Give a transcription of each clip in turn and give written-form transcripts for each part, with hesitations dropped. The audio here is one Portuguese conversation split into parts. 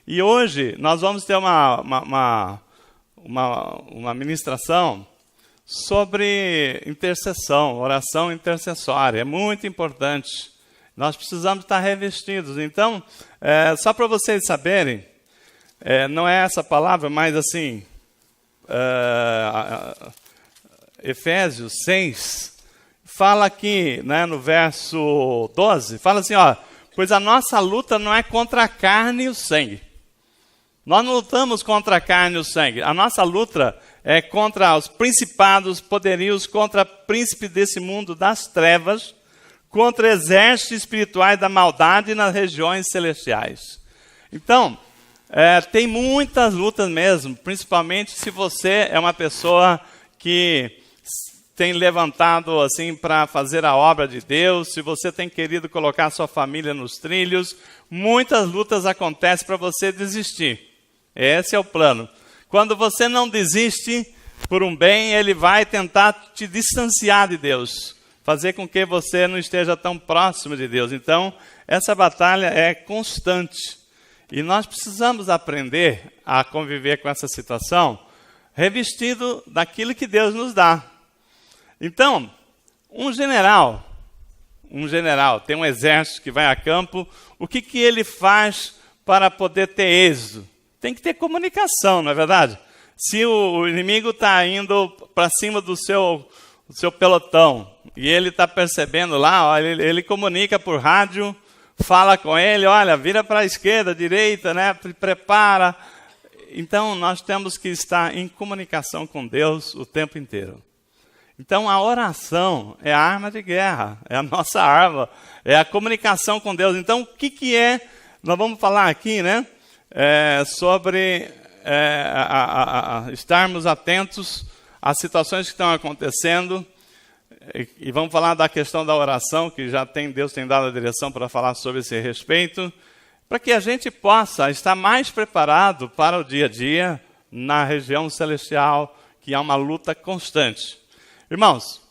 E hoje nós vamos ter uma ministração sobre intercessão, oração intercessória. É muito importante. Nós precisamos estar revestidos. Então, só para vocês saberem, não é essa palavra, mas assim, Efésios 6, fala aqui, né, no verso 12, fala assim, ó, pois a nossa luta não é contra a carne e o sangue. Nós não lutamos contra a carne e o sangue. A nossa luta é contra os principados, poderios, contra príncipe desse mundo das trevas, contra exércitos espirituais da maldade nas regiões celestiais. Então, tem muitas lutas mesmo, principalmente se você é uma pessoa que tem levantado assim para fazer a obra de Deus, se você tem querido colocar sua família nos trilhos, muitas lutas acontecem para você desistir. Esse é o plano. Quando você não desiste por um bem, ele vai tentar te distanciar de Deus, fazer com que você não esteja tão próximo de Deus. Então, essa batalha é constante. E nós precisamos aprender a conviver com essa situação revestido daquilo que Deus nos dá. Então, um general tem um exército que vai a campo, o que ele faz para poder ter êxito? Tem que ter comunicação, não é verdade? Se o inimigo está indo para cima do seu pelotão e ele está percebendo lá, ó, ele comunica por rádio, fala com ele, olha, vira para a esquerda, direita, né? Prepara. Então, nós temos que estar em comunicação com Deus o tempo inteiro. Então, a oração é a arma de guerra, é a nossa arma, é a comunicação com Deus. Então, o que é? Nós vamos falar aqui, né? Sobre estarmos atentos às situações que estão acontecendo. E vamos falar da questão da oração, que Deus tem dado a direção para falar sobre esse respeito, para que a gente possa estar mais preparado para o dia a dia na região celestial, que há uma luta constante. Irmãos,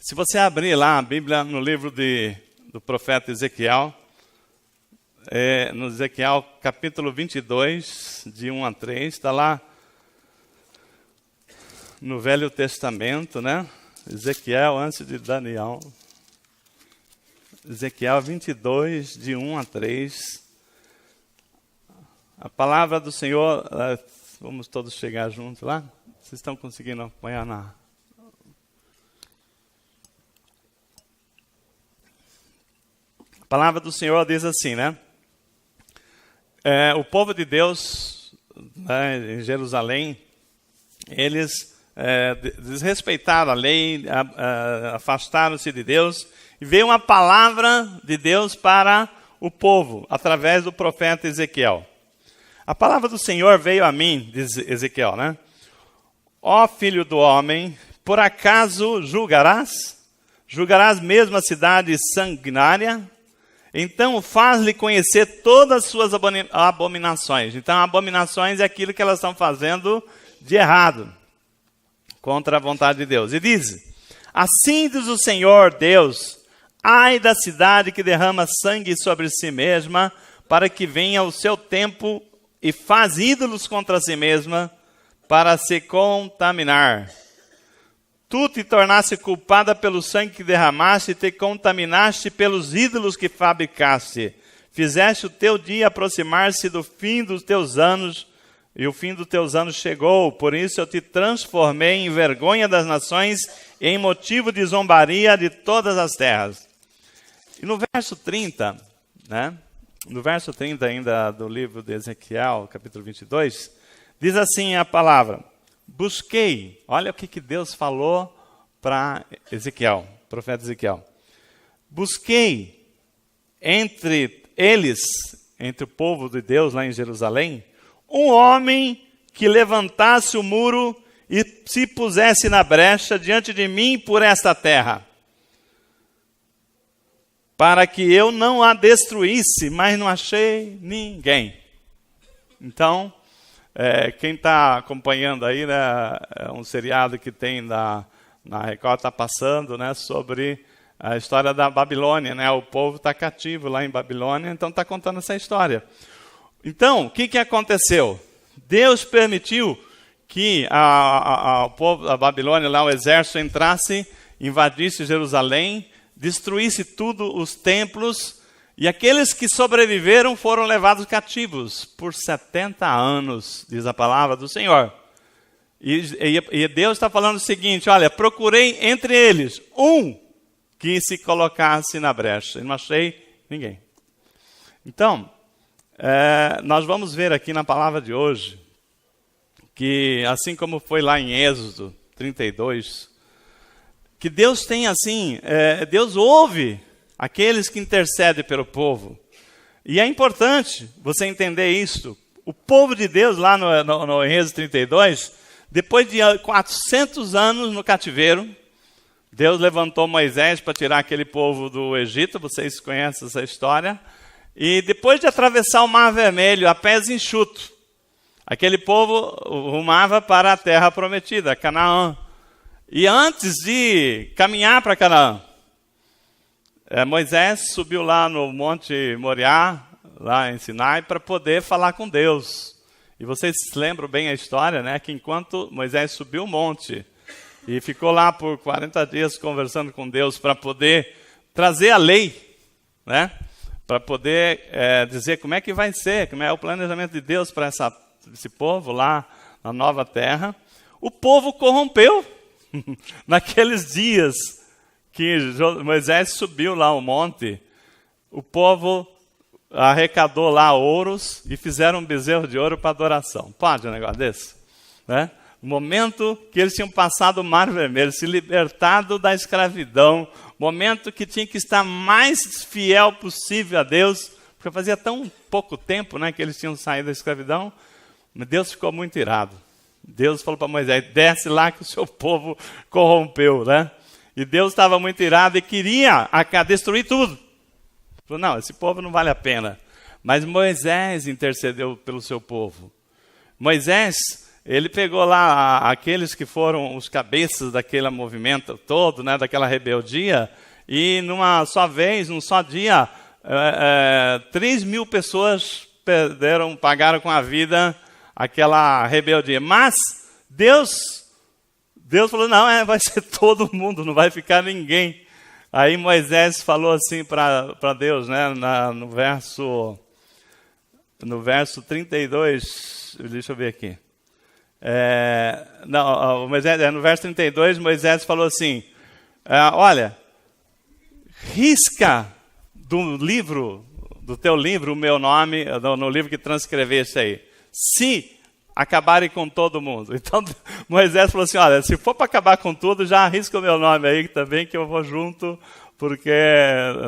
se você abrir lá a Bíblia no livro do profeta Ezequiel, no Ezequiel capítulo 22, de 1 a 3, está lá no Velho Testamento, né? Ezequiel antes de Daniel. Ezequiel 22, de 1 a 3. A palavra do Senhor, vamos todos chegar juntos lá? Vocês estão conseguindo acompanhar A palavra do Senhor diz assim, né? O povo de Deus, né, em Jerusalém, eles desrespeitaram a lei, afastaram-se de Deus, e veio uma palavra de Deus para o povo, através do profeta Ezequiel. A palavra do Senhor veio a mim, diz Ezequiel, né? Ó filho do homem, por acaso julgarás? Julgarás mesmo a cidade sanguinária? Então faz-lhe conhecer todas as suas abominações. Então, abominações é aquilo que elas estão fazendo de errado, contra a vontade de Deus. E diz, assim diz o Senhor Deus, ai da cidade que derrama sangue sobre si mesma, para que venha o seu tempo e faz ídolos contra si mesma, para se contaminar. Tu te tornaste culpada pelo sangue que derramaste e te contaminaste pelos ídolos que fabricaste. Fizeste o teu dia aproximar-se do fim dos teus anos, e o fim dos teus anos chegou. Por isso eu te transformei em vergonha das nações e em motivo de zombaria de todas as terras. E no verso 30, né? No verso 30 ainda do livro de Ezequiel, capítulo 22, diz assim a palavra: busquei, olha o que Deus falou para Ezequiel, profeta Ezequiel. Busquei entre eles, entre o povo de Deus lá em Jerusalém, um homem que levantasse o muro e se pusesse na brecha diante de mim por esta terra, para que eu não a destruísse, mas não achei ninguém. Então, quem está acompanhando aí, né, é um seriado que tem na Record, está passando, né, sobre a história da Babilônia, né? O povo está cativo lá em Babilônia, então está contando essa história. Então, o que aconteceu? Deus permitiu que o povo da Babilônia, lá o exército, entrasse, invadisse Jerusalém, destruísse tudo, os templos, e aqueles que sobreviveram foram levados cativos por 70 anos, diz a palavra do Senhor. E Deus está falando o seguinte, olha, procurei entre eles um que se colocasse na brecha, e não achei ninguém. Então, nós vamos ver aqui na palavra de hoje, que assim como foi lá em Êxodo 32, que Deus tem assim, Deus ouve aqueles que intercedem pelo povo. E é importante você entender isso. O povo de Deus lá no Êxodo 32, depois de 400 anos no cativeiro, Deus levantou Moisés para tirar aquele povo do Egito, vocês conhecem essa história, e depois de atravessar o Mar Vermelho a pés enxutos, aquele povo rumava para a terra prometida, Canaã. E antes de caminhar para Canaã, Moisés subiu lá no Monte Moriá, lá em Sinai, para poder falar com Deus. E vocês lembram bem a história, né? Que enquanto Moisés subiu o monte e ficou lá por 40 dias conversando com Deus para poder trazer a lei, né? Para poder dizer como é que vai ser, como é o planejamento de Deus para esse povo lá na nova terra. O povo corrompeu naqueles dias que Moisés subiu lá o monte. O povo arrecadou lá ouros e fizeram um bezerro de ouro para adoração. Pode um negócio desse? Né? No momento que eles tinham passado o Mar Vermelho, se libertado da escravidão, momento que tinha que estar mais fiel possível a Deus, porque fazia tão pouco tempo, né, que eles tinham saído da escravidão, mas Deus ficou muito irado. Deus falou para Moisés, desce lá que o seu povo corrompeu, né? E Deus estava muito irado e queria destruir tudo. Falou, não, esse povo não vale a pena. Mas Moisés intercedeu pelo seu povo. Moisés, ele pegou lá aqueles que foram os cabeças daquele movimento todo, né, daquela rebeldia, e numa só vez, num só dia, 3.000 pessoas pagaram com a vida aquela rebeldia. Mas Deus falou, não, vai ser todo mundo, não vai ficar ninguém. Aí Moisés falou assim para Deus, né, no verso 32, deixa eu ver aqui. No verso 32, Moisés falou assim, olha, risca do teu livro o meu nome, no livro que transcreveste aí, se acabarem com todo mundo. Então Moisés falou assim, olha, se for para acabar com tudo, já arrisca o meu nome aí também, que eu vou junto, porque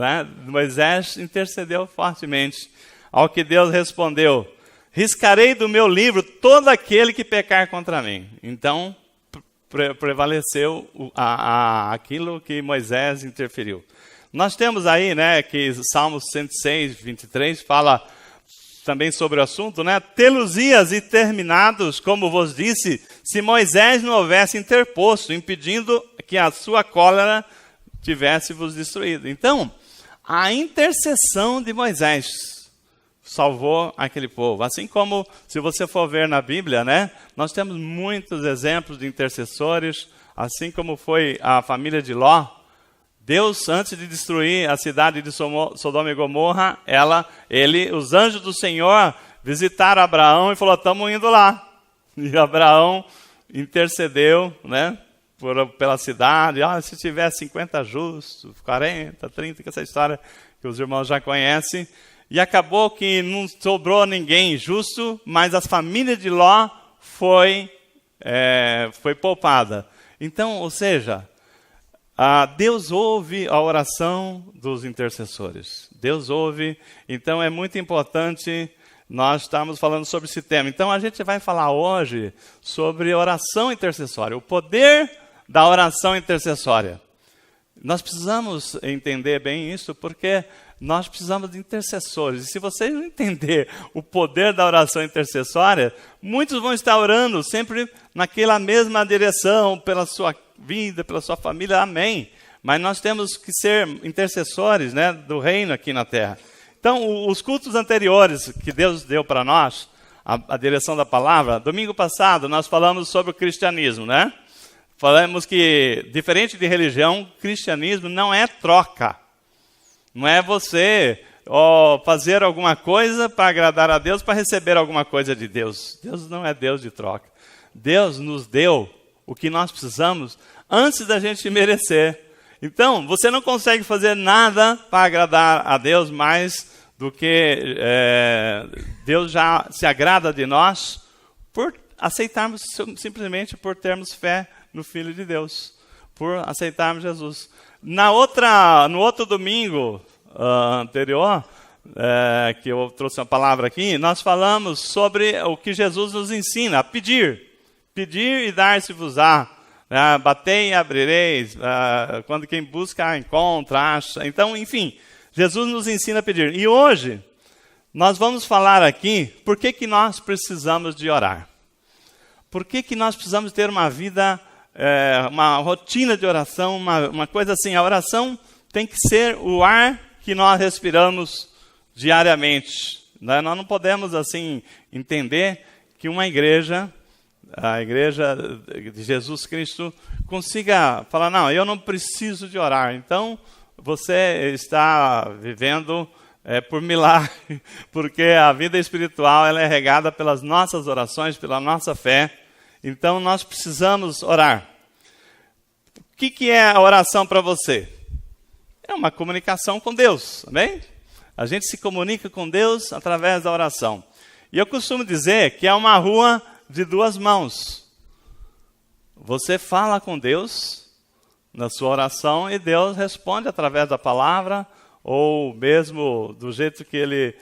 né, Moisés intercedeu fortemente. Ao que Deus respondeu, riscarei do meu livro todo aquele que pecar contra mim. Então prevaleceu aquilo que Moisés interferiu. Nós temos aí, né, que Salmos 106, 23 fala também sobre o assunto, né? Tê-los-ias e terminados, como vos disse, se Moisés não houvesse interposto, impedindo que a sua cólera tivesse vos destruído. Então, a intercessão de Moisés salvou aquele povo. Assim como, se você for ver na Bíblia, né? Nós temos muitos exemplos de intercessores, assim como foi a família de Ló. Deus, antes de destruir a cidade de Sodoma e Gomorra, os anjos do Senhor visitaram Abraão e falou, estamos indo lá. E Abraão intercedeu, né, pela cidade. Se tiver 50 justos, 40, 30, que essa história que os irmãos já conhecem. E acabou que não sobrou ninguém justo, mas a família de Ló foi poupada. Então, ou seja, Deus ouve a oração dos intercessores. Deus ouve. Então é muito importante nós estarmos falando sobre esse tema. Então a gente vai falar hoje sobre oração intercessória, o poder da oração intercessória. Nós precisamos entender bem isso, porque nós precisamos de intercessores. E se vocês não entenderem o poder da oração intercessória, muitos vão estar orando sempre naquela mesma direção, pela sua vida, pela sua família, amém. Mas nós temos que ser intercessores, né, do reino aqui na terra. Então, os cultos anteriores que Deus deu para nós, a direção da palavra, domingo passado nós falamos sobre o cristianismo, né? Falamos que, diferente de religião, cristianismo não é troca. Não é você fazer alguma coisa para agradar a Deus, para receber alguma coisa de Deus. Deus não é Deus de troca. Deus nos deu o que nós precisamos antes da gente merecer. Então, você não consegue fazer nada para agradar a Deus mais do que Deus já se agrada de nós por aceitarmos, simplesmente por termos fé no Filho de Deus, por aceitarmos Jesus. No outro domingo anterior, que eu trouxe uma palavra aqui, nós falamos sobre o que Jesus nos ensina, a pedir. Pedir e dar-se-vos-á. Batei e abrireis. Quando quem busca, encontra, acha. Então, enfim, Jesus nos ensina a pedir. E hoje, nós vamos falar aqui por que nós precisamos de orar. Por que nós precisamos ter uma vida, uma rotina de oração, uma coisa assim. A oração tem que ser o ar que nós respiramos diariamente. Nós não podemos, assim, entender que uma igreja, a igreja de Jesus Cristo, consiga falar, não, eu não preciso de orar. Então, você está vivendo por milagre, porque a vida espiritual ela é regada pelas nossas orações, pela nossa fé. Então, nós precisamos orar. O que é a oração para você? É uma comunicação com Deus, amém? A gente se comunica com Deus através da oração. E eu costumo dizer que é uma rua de duas mãos. Você fala com Deus na sua oração e Deus responde através da palavra ou mesmo do jeito que Ele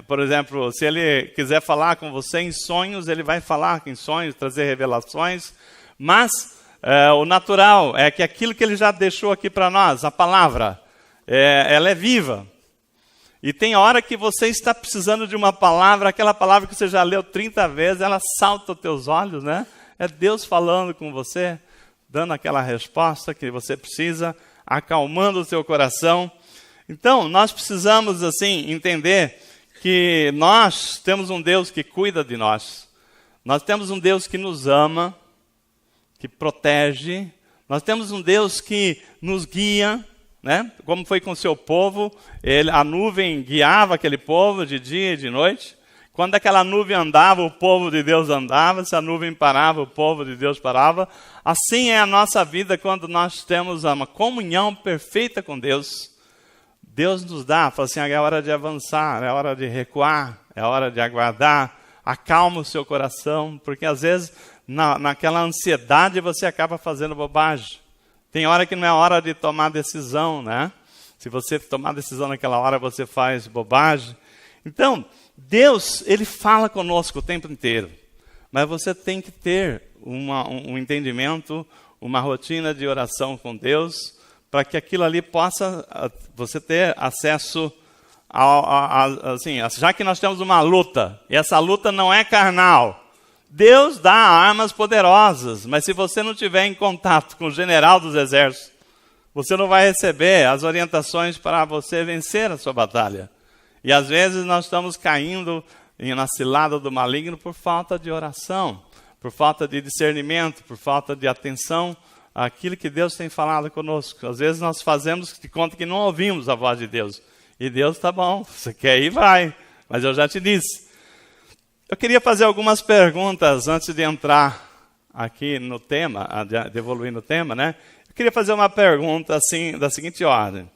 por exemplo, se Ele quiser falar com você em sonhos, Ele vai falar em sonhos, trazer revelações, mas o natural é que aquilo que Ele já deixou aqui para nós, a palavra, ela é viva. E tem hora que você está precisando de uma palavra, aquela palavra que você já leu 30 vezes, ela salta aos teus olhos, né? É Deus falando com você, dando aquela resposta que você precisa, acalmando o seu coração. Então, nós precisamos, assim, entender que nós temos um Deus que cuida de nós. Nós temos um Deus que nos ama, que protege. Nós temos um Deus que nos guia, né? Como foi com o seu povo, a nuvem guiava aquele povo de dia e de noite. Quando aquela nuvem andava, o povo de Deus andava. Se a nuvem parava, o povo de Deus parava. Assim é a nossa vida quando nós temos uma comunhão perfeita com Deus. Deus nos dá, fala assim, é hora de avançar, é hora de recuar, é hora de aguardar. Acalma o seu coração, porque às vezes naquela ansiedade você acaba fazendo bobagem. Tem hora que não é hora de tomar decisão, né? Se você tomar decisão naquela hora, você faz bobagem. Então, Deus, Ele fala conosco o tempo inteiro. Mas você tem que ter um entendimento, uma rotina de oração com Deus, para que aquilo ali possa você ter acesso assim, já que nós temos uma luta, e essa luta não é carnal. Deus dá armas poderosas, mas se você não estiver em contato com o general dos exércitos, você não vai receber as orientações para você vencer a sua batalha. E às vezes nós estamos caindo na cilada do maligno por falta de oração, por falta de discernimento, por falta de atenção àquilo que Deus tem falado conosco. Às vezes nós fazemos de conta que não ouvimos a voz de Deus. E Deus, tá bom, você quer ir, vai. Mas eu já te disse. Eu queria fazer algumas perguntas antes de entrar aqui no tema, de evoluir no tema, né? Eu queria fazer uma pergunta assim, da seguinte ordem.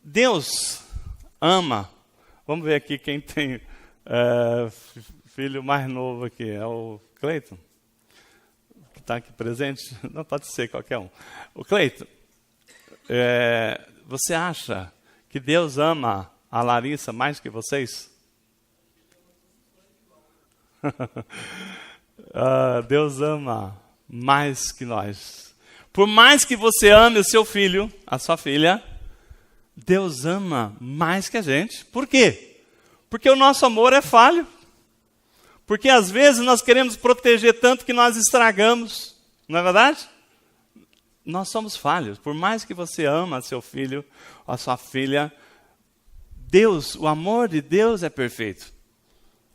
Deus ama. Vamos ver aqui quem tem filho mais novo aqui. É o Cleiton? Que está aqui presente? Não, pode ser qualquer um. O Cleiton, você acha que Deus ama a Larissa mais que vocês? Deus ama mais que nós. Por mais que você ame o seu filho, a sua filha, Deus ama mais que a gente. Por quê? Porque o nosso amor é falho. Porque às vezes nós queremos proteger tanto que nós estragamos. Não é verdade? nós somos falhos. Por mais que você ama seu filho, a sua filha, Deus, o amor de Deus é perfeito.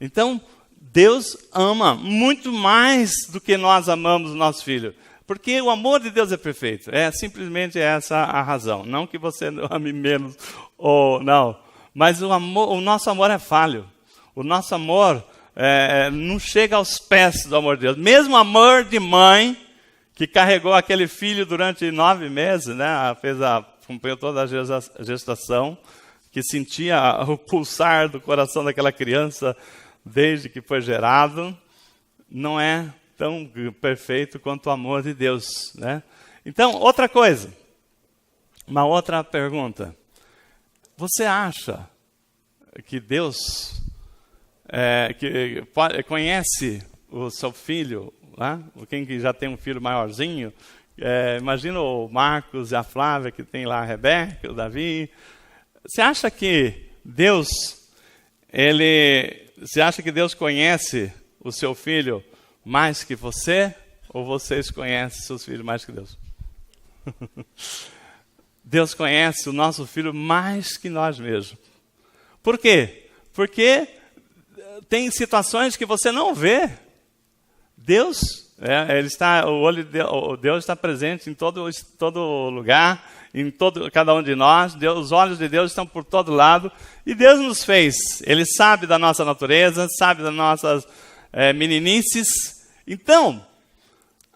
Então, Deus ama muito mais do que nós amamos o nosso filho. Porque o amor de Deus é perfeito. É simplesmente essa a razão. Não que você ame menos ou não. Mas o nosso amor é falho. O nosso amor não chega aos pés do amor de Deus. Mesmo o amor de mãe, que carregou aquele filho durante 9 meses, né? Cumpriu toda a gestação, que sentia o pulsar do coração daquela criança desde que foi gerado, não é tão perfeito quanto o amor de Deus, né? Então, outra coisa, uma outra pergunta. Você acha que Deus conhece o seu filho, né? Quem que já tem um filho maiorzinho? Imagina o Marcos e a Flávia, que tem lá a Rebeca, o Davi. Você acha que Deus conhece o seu filho mais que você? Ou vocês conhecem seus filhos mais que Deus? Deus conhece o nosso filho mais que nós mesmos. Por quê? Porque tem situações que você não vê. Deus, Deus está presente em todo lugar, em cada um de nós. Os olhos de Deus estão por todo lado. E Deus nos fez. Ele sabe da nossa natureza, sabe das nossas meninices. Então,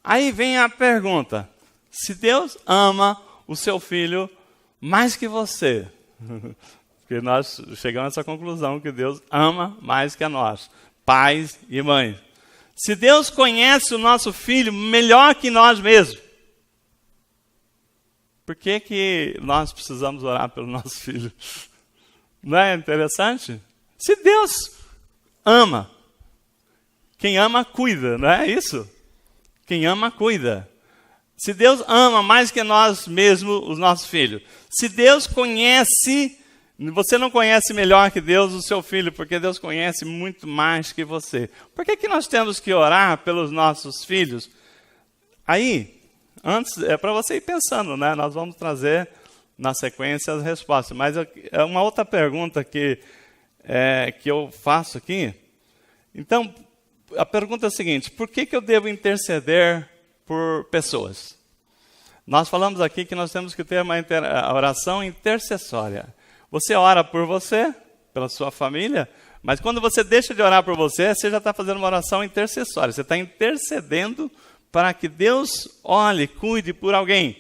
aí vem a pergunta. Se Deus ama o seu filho mais que você, porque nós chegamos a essa conclusão que Deus ama mais que a nós, pais e mães. Se Deus conhece o nosso filho melhor que nós mesmos, por que nós precisamos orar pelo nosso filho? Não é interessante? Se Deus ama, quem ama cuida, não é isso? Quem ama cuida. Se Deus ama mais que nós mesmos, os nossos filhos. Se Deus conhece, você não conhece melhor que Deus o seu filho, porque Deus conhece muito mais que você. Por que nós temos que orar pelos nossos filhos? Aí, antes, é para você ir pensando, né? Nós vamos trazer na sequência as respostas. Mas é uma outra pergunta que eu faço aqui. Então, a pergunta é a seguinte: por que eu devo interceder por pessoas? Nós falamos aqui que nós temos que ter uma oração intercessória. Você ora por você, pela sua família, mas quando você deixa de orar por você, você já está fazendo uma oração intercessória. Você está intercedendo para que Deus olhe, cuide por alguém.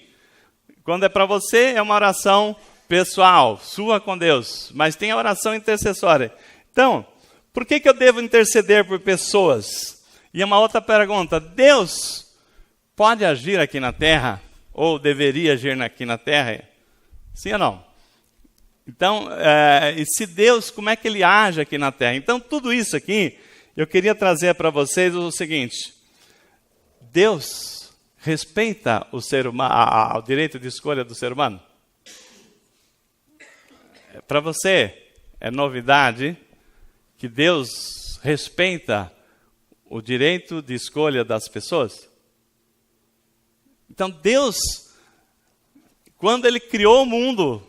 Quando é para você, é uma oração pessoal, sua com Deus. Mas tem a oração intercessória. Então, por que eu devo interceder por pessoas? E uma outra pergunta: Deus pode agir aqui na terra? Ou deveria agir aqui na terra? Sim ou não? Então, e se Deus, como é que Ele age aqui na terra? Então, tudo isso aqui, eu queria trazer para vocês o seguinte: Deus respeita o ser humano, o direito de escolha do ser humano? Para você, é novidade que Deus respeita o direito de escolha das pessoas? Então, Deus, quando Ele criou o mundo,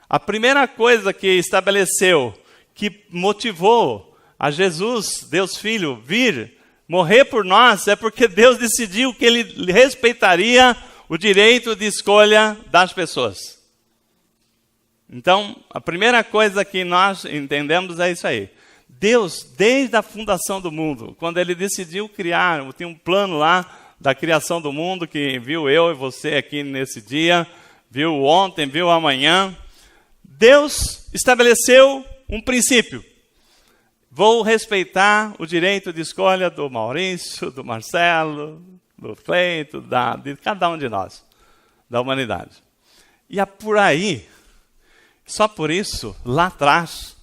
a primeira coisa que estabeleceu, que motivou a Jesus, Deus Filho, vir morrer por nós, é porque Deus decidiu que Ele respeitaria o direito de escolha das pessoas. Então, a primeira coisa que nós entendemos é isso aí. Deus, desde a fundação do mundo, quando Ele decidiu criar, tinha um plano lá da criação do mundo, que viu eu e você aqui nesse dia, viu ontem, viu amanhã. Deus estabeleceu um princípio. Vou respeitar o direito de escolha do Maurício, do Marcelo, do Cleito, de cada um de nós, da humanidade. E é por aí, só por isso, lá atrás,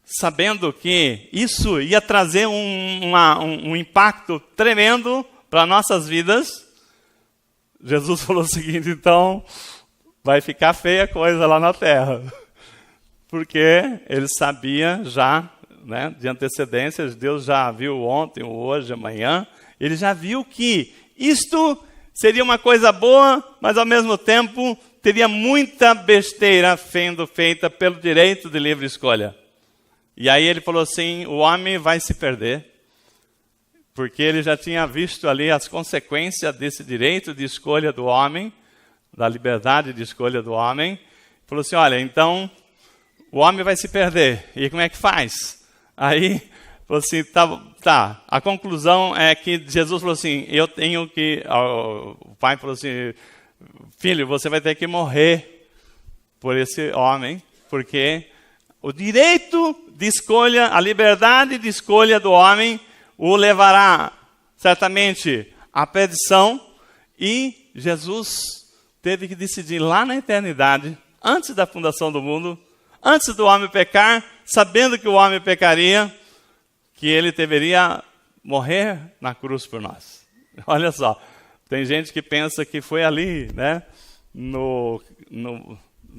sabendo que isso ia trazer um impacto tremendo para nossas vidas, Jesus falou o seguinte: então, vai ficar feia a coisa lá na terra. Porque Ele sabia já, né, de antecedências, Deus já viu ontem, hoje, amanhã, Ele já viu que isto seria uma coisa boa, mas ao mesmo tempo teria muita besteira sendo feita pelo direito de livre escolha. E aí ele falou assim, o homem vai se perder, porque ele já tinha visto ali as consequências desse direito de escolha do homem, da liberdade de escolha do homem. Falou assim, olha, então o homem vai se perder. E como é que faz? Aí falou assim, tá. A conclusão é que Jesus falou assim, eu tenho que... O pai falou assim, filho, você vai ter que morrer por esse homem, porque o direito de escolha, a liberdade de escolha do homem o levará certamente à perdição, e Jesus teve que decidir lá na eternidade, antes da fundação do mundo, antes do homem pecar, sabendo que o homem pecaria, que ele deveria morrer na cruz por nós. Olha só, tem gente que pensa que foi ali, né, no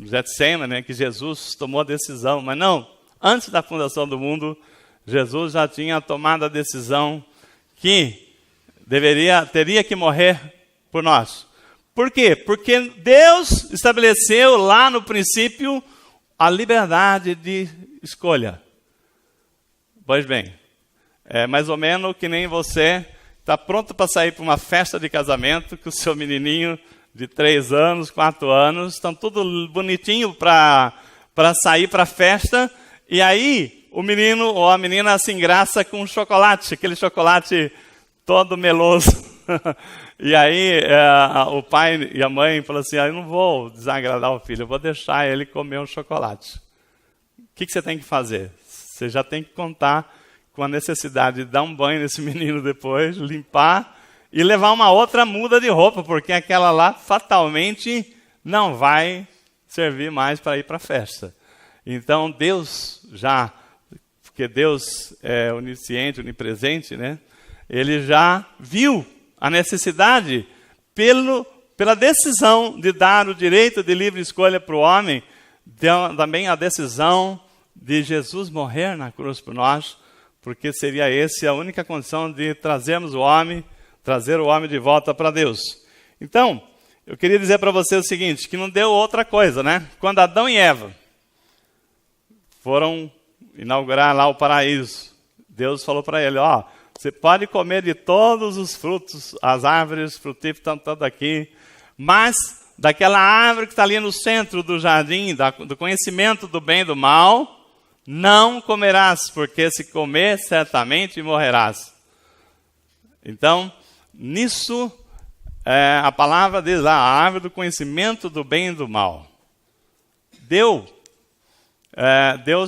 Getsemane, né, que Jesus tomou a decisão, mas não, antes da fundação do mundo, Jesus já tinha tomado a decisão que teria que morrer por nós. Por quê? Porque Deus estabeleceu lá no princípio a liberdade de escolha. Pois bem, é mais ou menos que nem você está pronto para sair para uma festa de casamento, que o seu menininho de 3 anos, 4 anos, estão tudo bonitinho para sair para a festa, e aí o menino ou a menina se engraça com chocolate, aquele chocolate todo meloso. E aí o pai e a mãe falam assim, eu não vou desagradar o filho, eu vou deixar ele comer um chocolate. O que você tem que fazer? Você já tem que contar com a necessidade de dar um banho nesse menino depois, limpar e levar uma outra muda de roupa, porque aquela lá fatalmente não vai servir mais para ir para a festa. Então Deus já, porque Deus é onisciente, onipresente, né? Ele já viu a necessidade, pela decisão de dar o direito de livre escolha para o homem, também a decisão de Jesus morrer na cruz por nós, porque seria essa a única condição de trazer o homem de volta para Deus. Então, eu queria dizer para você o seguinte, que não deu outra coisa, né? Quando Adão e Eva foram inaugurar lá o paraíso, Deus falou para ele, você pode comer de todos os frutos, as árvores frutíferas estão todas aqui, mas daquela árvore que está ali no centro do jardim, do conhecimento do bem e do mal, não comerás, porque se comer, certamente morrerás. Então, nisso, a palavra diz lá, a árvore do conhecimento do bem e do mal. Deus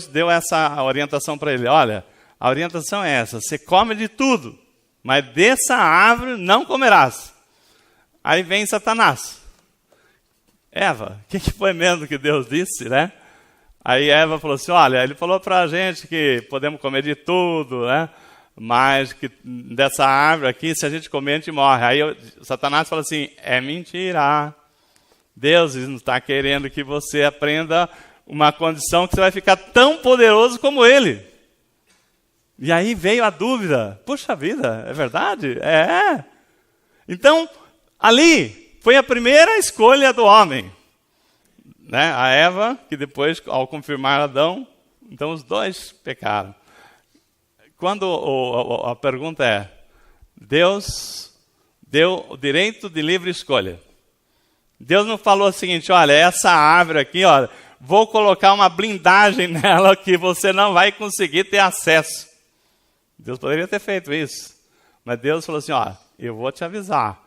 deu essa orientação para ele, olha, a orientação é essa, você come de tudo, mas dessa árvore não comerás. Aí vem Satanás. Eva, o que foi mesmo que Deus disse, né? Aí Eva falou assim, olha, ele falou para a gente que podemos comer de tudo, né? Mas que dessa árvore aqui, se a gente comer, a gente morre. Aí Satanás fala assim, é mentira. Deus não está querendo que você aprenda uma condição que você vai ficar tão poderoso como ele. E aí veio a dúvida, puxa vida, é verdade? É. Então, ali foi a primeira escolha do homem. Né? A Eva, que depois, ao confirmar Adão, então os dois pecaram. Quando a pergunta é, Deus deu o direito de livre escolha. Deus não falou o seguinte, olha, essa árvore aqui, olha, vou colocar uma blindagem nela que você não vai conseguir ter acesso. Deus poderia ter feito isso. Mas Deus falou assim, eu vou te avisar.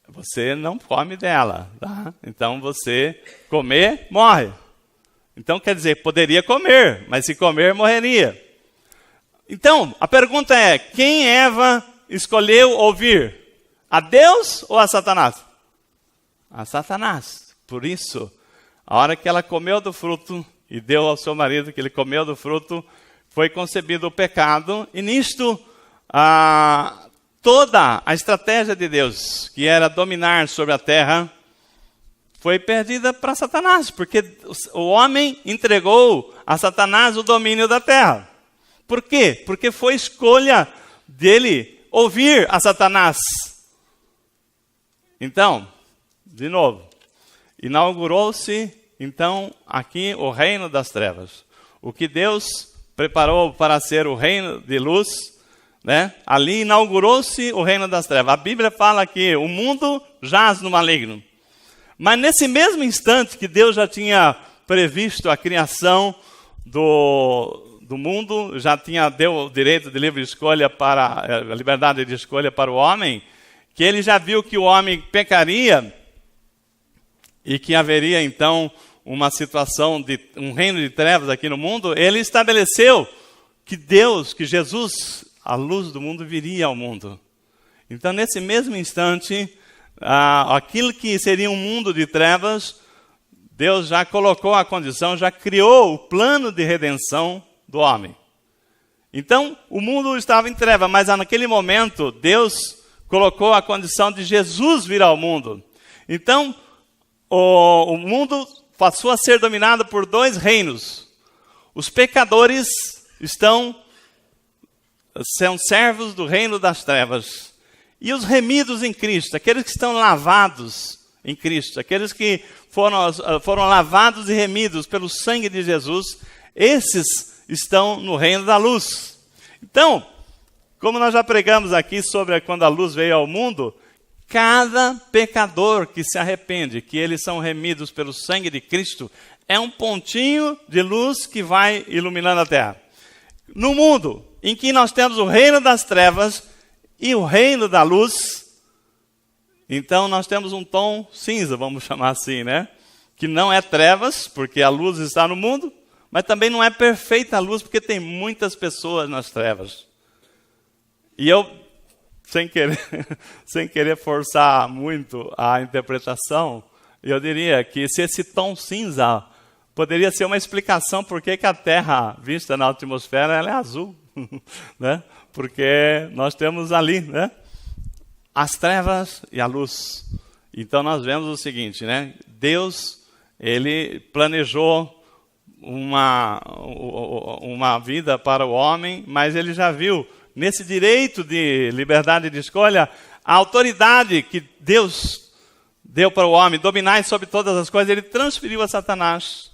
Você não come dela, tá? Então você comer, morre. Então quer dizer, poderia comer, mas se comer, morreria. Então, a pergunta é, quem Eva escolheu ouvir? A Deus ou a Satanás? A Satanás. Por isso, a hora que ela comeu do fruto e deu ao seu marido que ele comeu do fruto, foi concebido o pecado, e nisto, toda a estratégia de Deus, que era dominar sobre a terra, foi perdida para Satanás, porque o homem entregou a Satanás o domínio da terra. Por quê? Porque foi escolha dele ouvir a Satanás. Então, de novo, inaugurou-se, então, aqui o reino das trevas. O que Deus preparou para ser o reino de luz, né? Ali inaugurou-se o reino das trevas. A Bíblia fala que o mundo jaz no maligno. Mas nesse mesmo instante que Deus já tinha previsto a criação do mundo, já deu o direito de livre escolha a liberdade de escolha para o homem, que ele já viu que o homem pecaria e que haveria então uma situação de um reino de trevas aqui no mundo, ele estabeleceu que Jesus, a luz do mundo, viria ao mundo. Então, nesse mesmo instante, aquilo que seria um mundo de trevas, Deus já colocou a condição, já criou o plano de redenção do homem. Então, o mundo estava em trevas, mas naquele momento, Deus colocou a condição de Jesus vir ao mundo. Então, o mundo passou a ser dominado por dois reinos. Os pecadores são servos do reino das trevas. E os remidos em Cristo, aqueles que estão lavados em Cristo, aqueles que foram lavados e remidos pelo sangue de Jesus, esses estão no reino da luz. Então, como nós já pregamos aqui sobre quando a luz veio ao mundo, cada pecador que se arrepende, que eles são remidos pelo sangue de Cristo, é um pontinho de luz que vai iluminando a terra. No mundo em que nós temos o reino das trevas e o reino da luz, então nós temos um tom cinza, vamos chamar assim, né? Que não é trevas, porque a luz está no mundo, mas também não é perfeita a luz, porque tem muitas pessoas nas trevas. E eu, sem querer forçar muito a interpretação, eu diria que se esse tom cinza poderia ser uma explicação por que a Terra, vista na atmosfera, ela é azul. Né? Porque nós temos ali, né, as trevas e a luz. Então nós vemos o seguinte, né? Deus, ele planejou uma vida para o homem, mas ele já viu nesse direito de liberdade de escolha a autoridade que Deus deu para o homem, dominar sobre todas as coisas. Ele transferiu a Satanás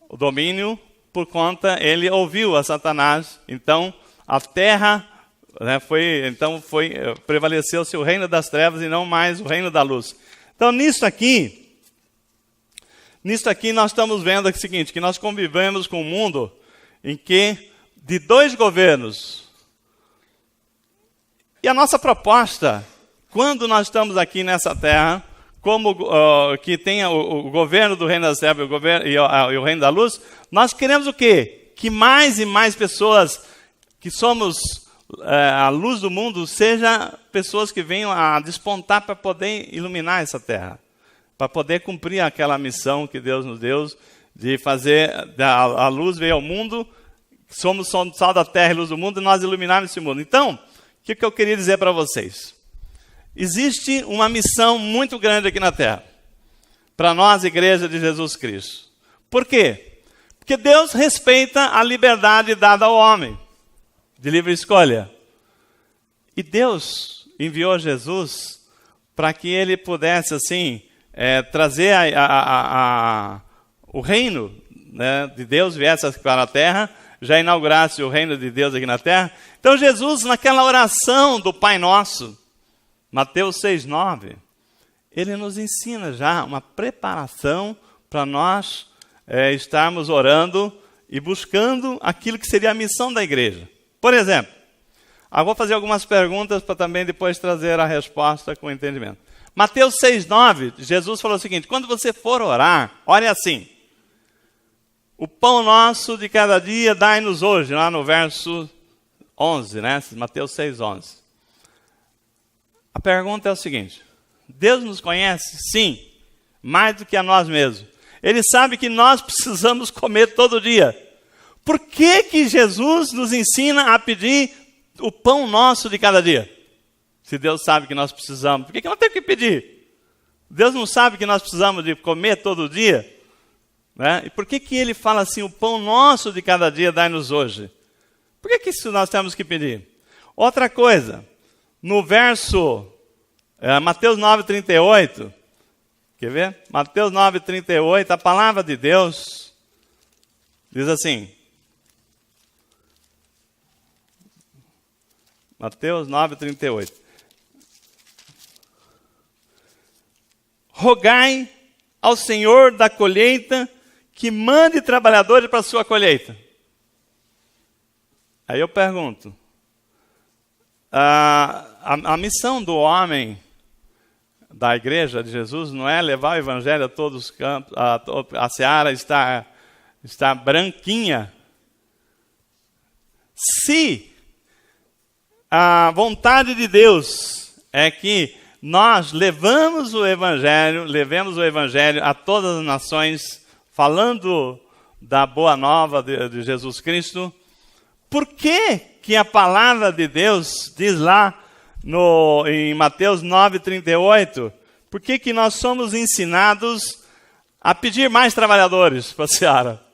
o domínio, por conta, ele ouviu a Satanás. Então, a terra, né, prevaleceu-se o reino das trevas e não mais o reino da luz. Então, nisso aqui nós estamos vendo o seguinte, que nós convivemos com um mundo em que, de dois governos, e a nossa proposta, quando nós estamos aqui nessa terra, como que tenha o governo do reino das trevas e o reino da luz, nós queremos o quê? Que mais e mais pessoas que somos a luz do mundo, sejam pessoas que venham a despontar para poder iluminar essa terra, para poder cumprir aquela missão que Deus nos deu, de fazer a luz veio ao mundo, somos sal da terra e luz do mundo, e nós iluminarmos esse mundo. Então, o que eu queria dizer para vocês? Existe uma missão muito grande aqui na terra, para nós, Igreja de Jesus Cristo. Por quê? Porque Deus respeita a liberdade dada ao homem, de livre escolha. E Deus enviou Jesus para que ele pudesse, assim, trazer o reino, né, de Deus, viesse para a terra, já inaugurasse o reino de Deus aqui na terra. Então Jesus, naquela oração do Pai Nosso, Mateus 6,9, ele nos ensina já uma preparação para nós estarmos orando e buscando aquilo que seria a missão da igreja. Por exemplo, eu vou fazer algumas perguntas para também depois trazer a resposta com entendimento. Mateus 6,9, Jesus falou o seguinte: quando você for orar, ore assim: o pão nosso de cada dia dai-nos hoje, lá no verso 11, né? Mateus 6,11. A pergunta é o seguinte: Deus nos conhece? Sim, mais do que a nós mesmos. Ele sabe que nós precisamos comer todo dia. Por que Jesus nos ensina a pedir o pão nosso de cada dia? Se Deus sabe que nós precisamos, por que não tem que pedir? Deus não sabe que nós precisamos de comer todo dia? Né? E por que ele fala assim, o pão nosso de cada dia dai-nos hoje? Por que isso nós temos que pedir? Outra coisa, no verso Mateus 9,38. Quer ver? Mateus 9,38, a palavra de Deus diz assim. Mateus 9,38. Rogai ao Senhor da colheita que mande trabalhadores para a sua colheita. Aí eu pergunto, a missão do homem da igreja de Jesus não é levar o evangelho a todos os campos, a seara está branquinha. Se a vontade de Deus é que nós levemos o evangelho a todas as nações, falando da boa nova de Jesus Cristo, por que a palavra de Deus diz lá em Mateus 9,38, por que nós somos ensinados a pedir mais trabalhadores para a seara?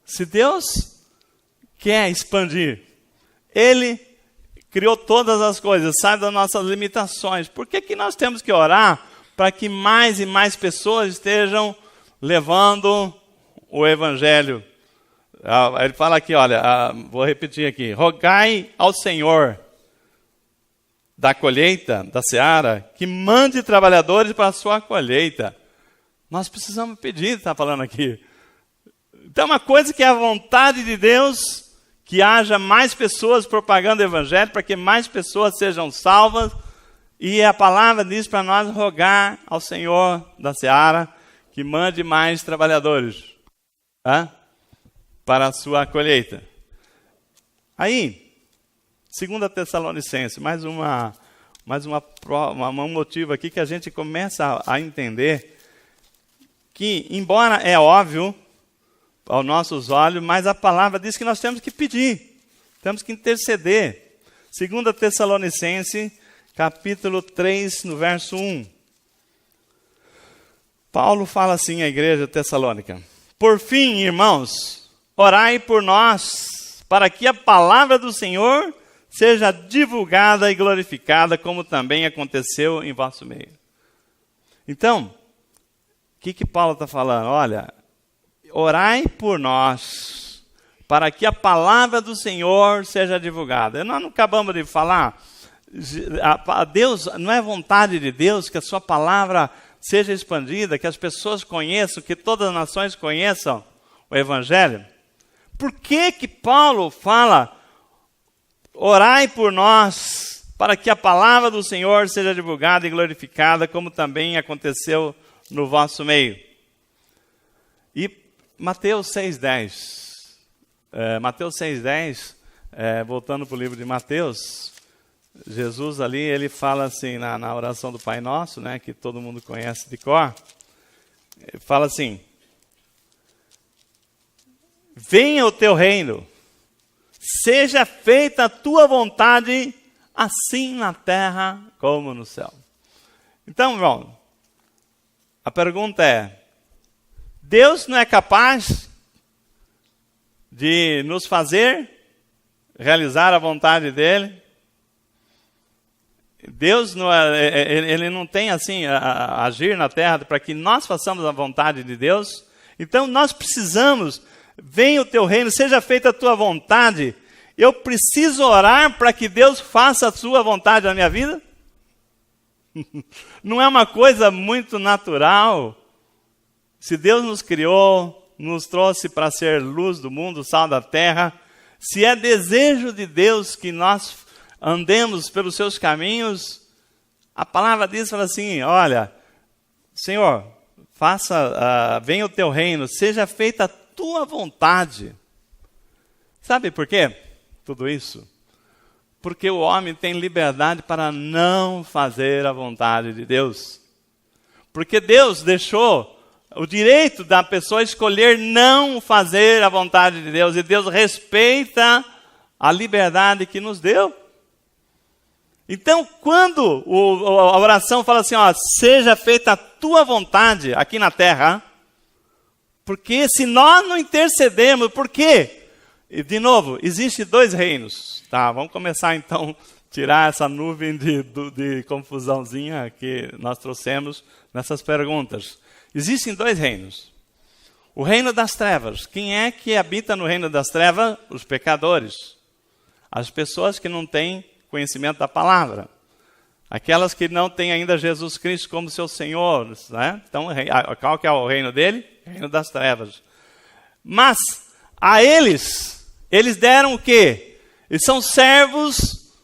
Se Deus quer expandir, Ele criou todas as coisas, sabe das nossas limitações. Por que nós temos que orar para que mais e mais pessoas estejam levando o evangelho? Ele fala aqui, olha, vou repetir aqui. Rogai ao Senhor da colheita, da seara, que mande trabalhadores para a sua colheita. Nós precisamos pedir, está falando aqui. Então, uma coisa que é a vontade de Deus, que haja mais pessoas propagando o evangelho, para que mais pessoas sejam salvas. E a palavra diz para nós rogar ao Senhor da seara que mande mais trabalhadores para a sua colheita. Aí, 2 Tessalonicenses, mais um motivo aqui que a gente começa a entender que, embora é óbvio aos nossos olhos, mas a palavra diz que nós temos que pedir, temos que interceder. 2 Tessalonicenses, capítulo 3, no verso 1. Paulo fala assim à igreja tessalônica: por fim, irmãos, orai por nós, para que a palavra do Senhor seja divulgada e glorificada, como também aconteceu em vosso meio. Então, o que Paulo está falando? Olha, orai por nós, para que a palavra do Senhor seja divulgada. Nós não acabamos de falar, Deus, não é vontade de Deus que a sua palavra seja expandida, que as pessoas conheçam, que todas as nações conheçam o evangelho? Por que Paulo fala, orai por nós, para que a palavra do Senhor seja divulgada e glorificada, como também aconteceu no vosso meio? E Mateus 6,10. Mateus 6,10, voltando para o livro de Mateus, Jesus ali, ele fala assim, na oração do Pai Nosso, né, que todo mundo conhece de cor, ele fala assim: venha o teu reino, seja feita a tua vontade, assim na terra como no céu. Então, irmão, a pergunta é, Deus não é capaz de nos fazer realizar a vontade dele? Deus não, ele não tem assim a agir na terra para que nós façamos a vontade de Deus? Então nós precisamos, venha o teu reino, seja feita a tua vontade. Eu preciso orar para que Deus faça a sua vontade na minha vida? Não é uma coisa muito natural? Se Deus nos criou, nos trouxe para ser luz do mundo, sal da terra, se é desejo de Deus que nós andemos pelos seus caminhos, a palavra diz, fala assim, olha, Senhor, venha o teu reino, seja feita a tua vontade. Sabe por quê? Tudo isso? Porque o homem tem liberdade para não fazer a vontade de Deus. Porque Deus deixou o direito da pessoa escolher não fazer a vontade de Deus. E Deus respeita a liberdade que nos deu. Então, quando a oração fala assim, ó, seja feita a tua vontade aqui na terra, porque se nós não intercedemos, por quê? E, de novo, existem dois reinos. Tá, vamos começar então tirar essa nuvem de confusãozinha que nós trouxemos nessas perguntas. Existem 2 reinos. O reino das trevas. Quem é que habita no reino das trevas? Os pecadores. As pessoas que não têm conhecimento da palavra. Aquelas que não têm ainda Jesus Cristo como seu Senhor. Né? Então, qual que é o reino dele? O reino das trevas. Mas, a eles deram o quê? Eles são servos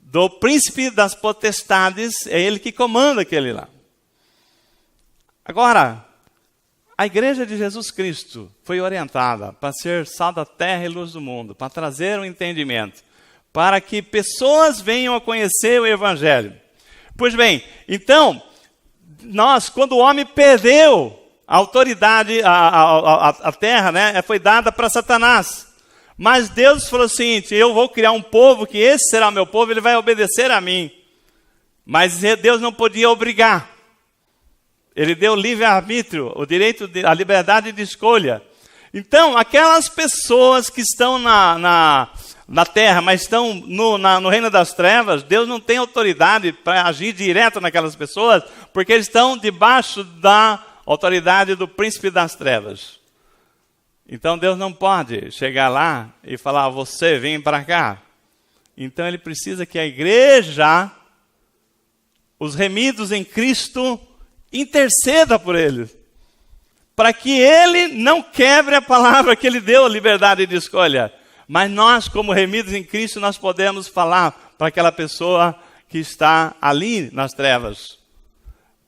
do príncipe das potestades, é ele que comanda aquele lá. Agora, a igreja de Jesus Cristo foi orientada para ser sal da terra e luz do mundo, para trazer um entendimento, para que pessoas venham a conhecer o Evangelho. Pois bem, então, quando o homem perdeu a autoridade, a terra, né, foi dada para Satanás. Mas Deus falou o seguinte: eu vou criar um povo, que esse será o meu povo, ele vai obedecer a mim. Mas Deus não podia obrigar. Ele deu livre-arbítrio, o direito, a liberdade de escolha. Então, aquelas pessoas que estão na terra, mas estão no reino das trevas, Deus não tem autoridade para agir direto naquelas pessoas, porque eles estão debaixo da autoridade do príncipe das trevas. Então Deus não pode chegar lá e falar: você vem para cá. Então ele precisa que a igreja, os remidos em Cristo, interceda por eles, para que ele não quebre a palavra que ele deu, a liberdade de escolha. Mas nós, como remidos em Cristo, nós podemos falar para aquela pessoa que está ali nas trevas.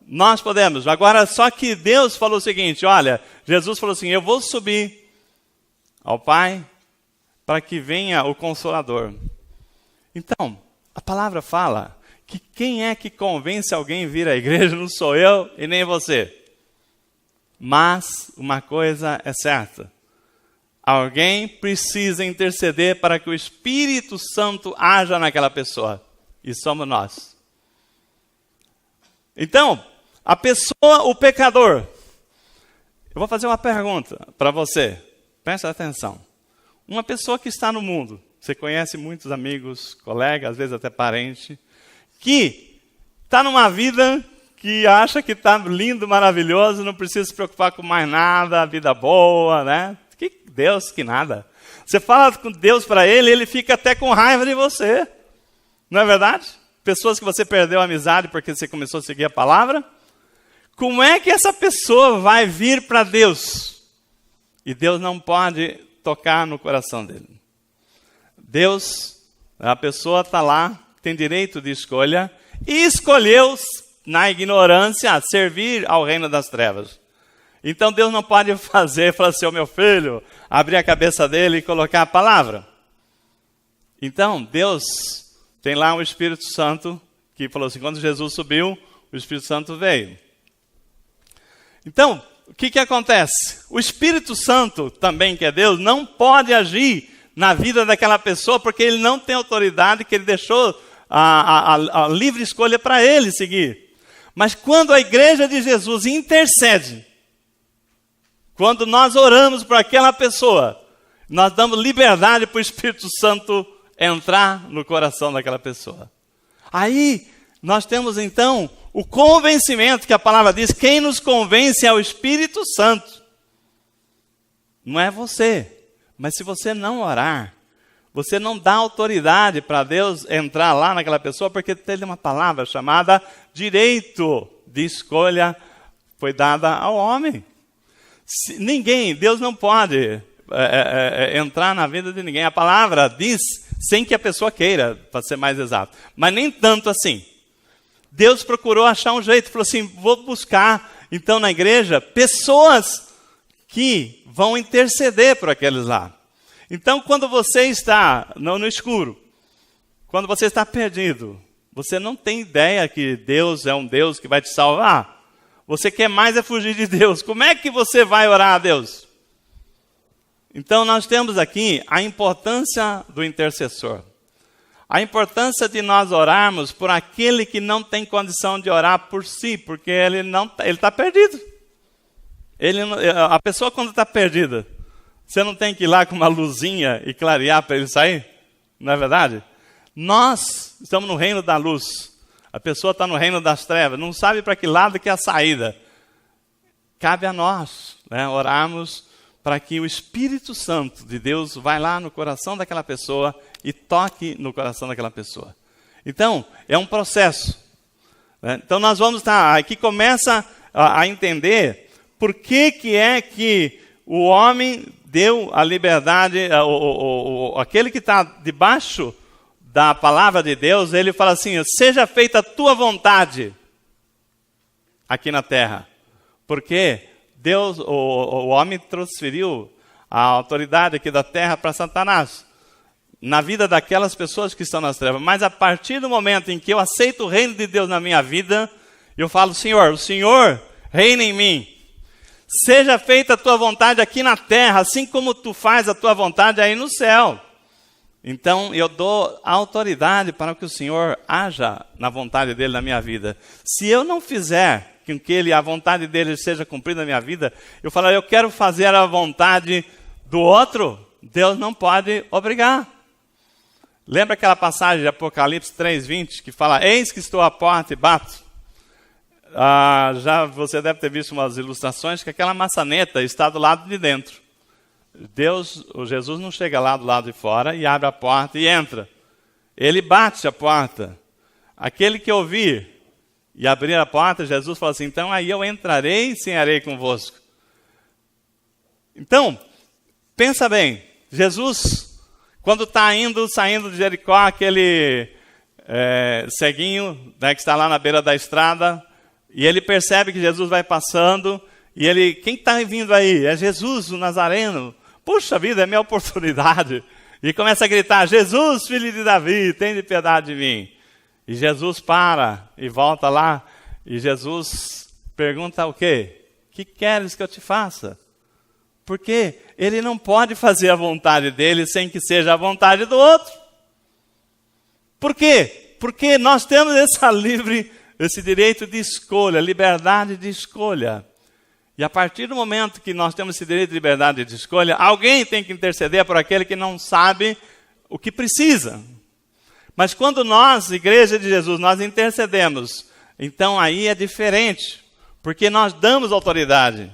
Nós podemos. Agora, só que Deus falou o seguinte: olha, Jesus falou assim: eu vou subir ao Pai para que venha o Consolador. Então, a palavra fala que quem é que convence alguém a vir à igreja não sou eu e nem você. Mas uma coisa é certa: alguém precisa interceder para que o Espírito Santo haja naquela pessoa. E somos nós. Então, a pessoa, o pecador. Eu vou fazer uma pergunta para você. Presta atenção. Uma pessoa que está no mundo, você conhece muitos amigos, colegas, às vezes até parente, que está numa vida que acha que está lindo, maravilhoso, não precisa se preocupar com mais nada, vida boa, né? Que Deus, que nada. Você fala com Deus para ele, ele fica até com raiva de você. Não é verdade? Pessoas que você perdeu a amizade porque você começou a seguir a palavra. Como é que essa pessoa vai vir para Deus? E Deus não pode tocar no coração dele. Deus, a pessoa está lá, tem direito de escolha, e escolheu, na ignorância, servir ao reino das trevas. Então Deus não pode falar assim: meu filho, abrir a cabeça dele e colocar a palavra. Então Deus tem lá o Espírito Santo, que falou assim: quando Jesus subiu, o Espírito Santo veio. Então, o que acontece? O Espírito Santo, também que é Deus, não pode agir na vida daquela pessoa, porque ele não tem autoridade, que ele deixou a livre escolha para ele seguir. Mas quando a igreja de Jesus intercede, quando nós oramos por aquela pessoa, nós damos liberdade para o Espírito Santo entrar no coração daquela pessoa. Aí, nós temos então o convencimento, que a palavra diz: quem nos convence é o Espírito Santo. Não é você. Mas se você não orar, você não dá autoridade para Deus entrar lá naquela pessoa, porque tem uma palavra chamada direito de escolha, foi dada ao homem. Deus não pode entrar na vida de ninguém. A palavra diz sem que a pessoa queira, para ser mais exato. Mas nem tanto assim. Deus procurou achar um jeito, falou assim: vou buscar, então, na igreja, pessoas que vão interceder por aqueles lá. Então, quando você está no escuro, quando você está perdido, você não tem ideia que Deus é um Deus que vai te salvar. Você quer mais é fugir de Deus. Como é que você vai orar a Deus? Então, nós temos aqui a importância do intercessor. A importância de nós orarmos por aquele que não tem condição de orar por si, porque ele está perdido. A pessoa, quando está perdida, você não tem que ir lá com uma luzinha e clarear para ele sair? Não é verdade? Nós estamos no reino da luz. A pessoa está no reino das trevas, não sabe para que lado que é a saída. Cabe a nós, né, orarmos para que o Espírito Santo de Deus vá lá no coração daquela pessoa e toque no coração daquela pessoa. Então, é um processo. Né? Então, nós vamos estar... Aqui começa a entender por que é que o homem deu a liberdade, aquele que está debaixo da palavra de Deus, ele fala assim, seja feita a tua vontade aqui na terra. Porque Deus, o homem transferiu a autoridade aqui da terra para Satanás, na vida daquelas pessoas que estão nas trevas. Mas a partir do momento em que eu aceito o reino de Deus na minha vida, eu falo, Senhor, o Senhor reina em mim. Seja feita a tua vontade aqui na terra, assim como tu faz a tua vontade aí no céu. Então, eu dou autoridade para que o Senhor haja na vontade dele na minha vida. Se eu não fizer com que a vontade dele seja cumprida na minha vida, eu falo, eu quero fazer a vontade do outro, Deus não pode obrigar. Lembra aquela passagem de Apocalipse 3:20, que fala, eis que estou à porta e bato? Já você deve ter visto umas ilustrações que aquela maçaneta está do lado de dentro. Jesus não chega lá do lado de fora e abre a porta e entra. Ele bate a porta. Aquele que ouvir e abrir a porta, Jesus fala assim, então aí eu entrarei e cearei convosco. Então, pensa bem, Jesus, quando está saindo de Jericó, aquele ceguinho, né, que está lá na beira da estrada, e ele percebe que Jesus vai passando, e ele, quem está vindo aí? É Jesus, o Nazareno. Puxa vida, é minha oportunidade. E começa a gritar, Jesus, filho de Davi, tem de piedade de mim. E Jesus para e volta lá, e Jesus pergunta o quê? Que queres que eu te faça? Porque ele não pode fazer a vontade dele sem que seja a vontade do outro. Por quê? Porque nós temos esse direito de escolha, liberdade de escolha. E a partir do momento que nós temos esse direito de liberdade de escolha, alguém tem que interceder por aquele que não sabe o que precisa. Mas quando nós, Igreja de Jesus, nós intercedemos, então aí é diferente, porque nós damos autoridade.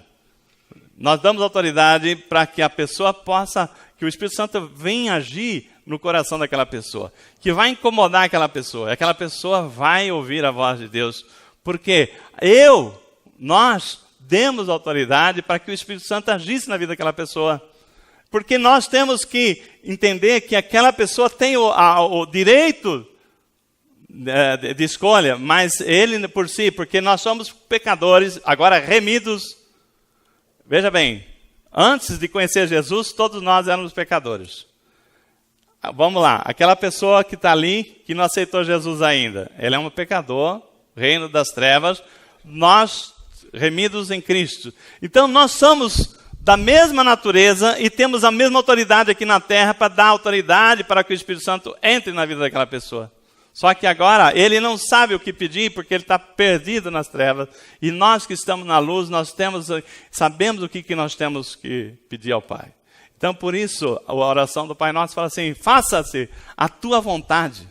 Nós damos autoridade para que a pessoa possa, que o Espírito Santo venha agir no coração daquela pessoa, que vai incomodar aquela pessoa vai ouvir a voz de Deus, porque nós demos autoridade para que o Espírito Santo agisse na vida daquela pessoa. Porque nós temos que entender que aquela pessoa tem o direito de escolha, mas ele por si, porque nós somos pecadores, agora remidos. Veja bem, antes de conhecer Jesus, todos nós éramos pecadores. Vamos lá, aquela pessoa que está ali, que não aceitou Jesus ainda, ele é um pecador, reino das trevas, nós remidos em Cristo. Então nós somos da mesma natureza e temos a mesma autoridade aqui na terra para dar autoridade para que o Espírito Santo entre na vida daquela pessoa. Só que agora ele não sabe o que pedir porque ele está perdido nas trevas. E nós que estamos na luz, sabemos o que nós temos que pedir ao Pai. Então por isso a oração do Pai Nosso fala assim, faça-se a tua vontade.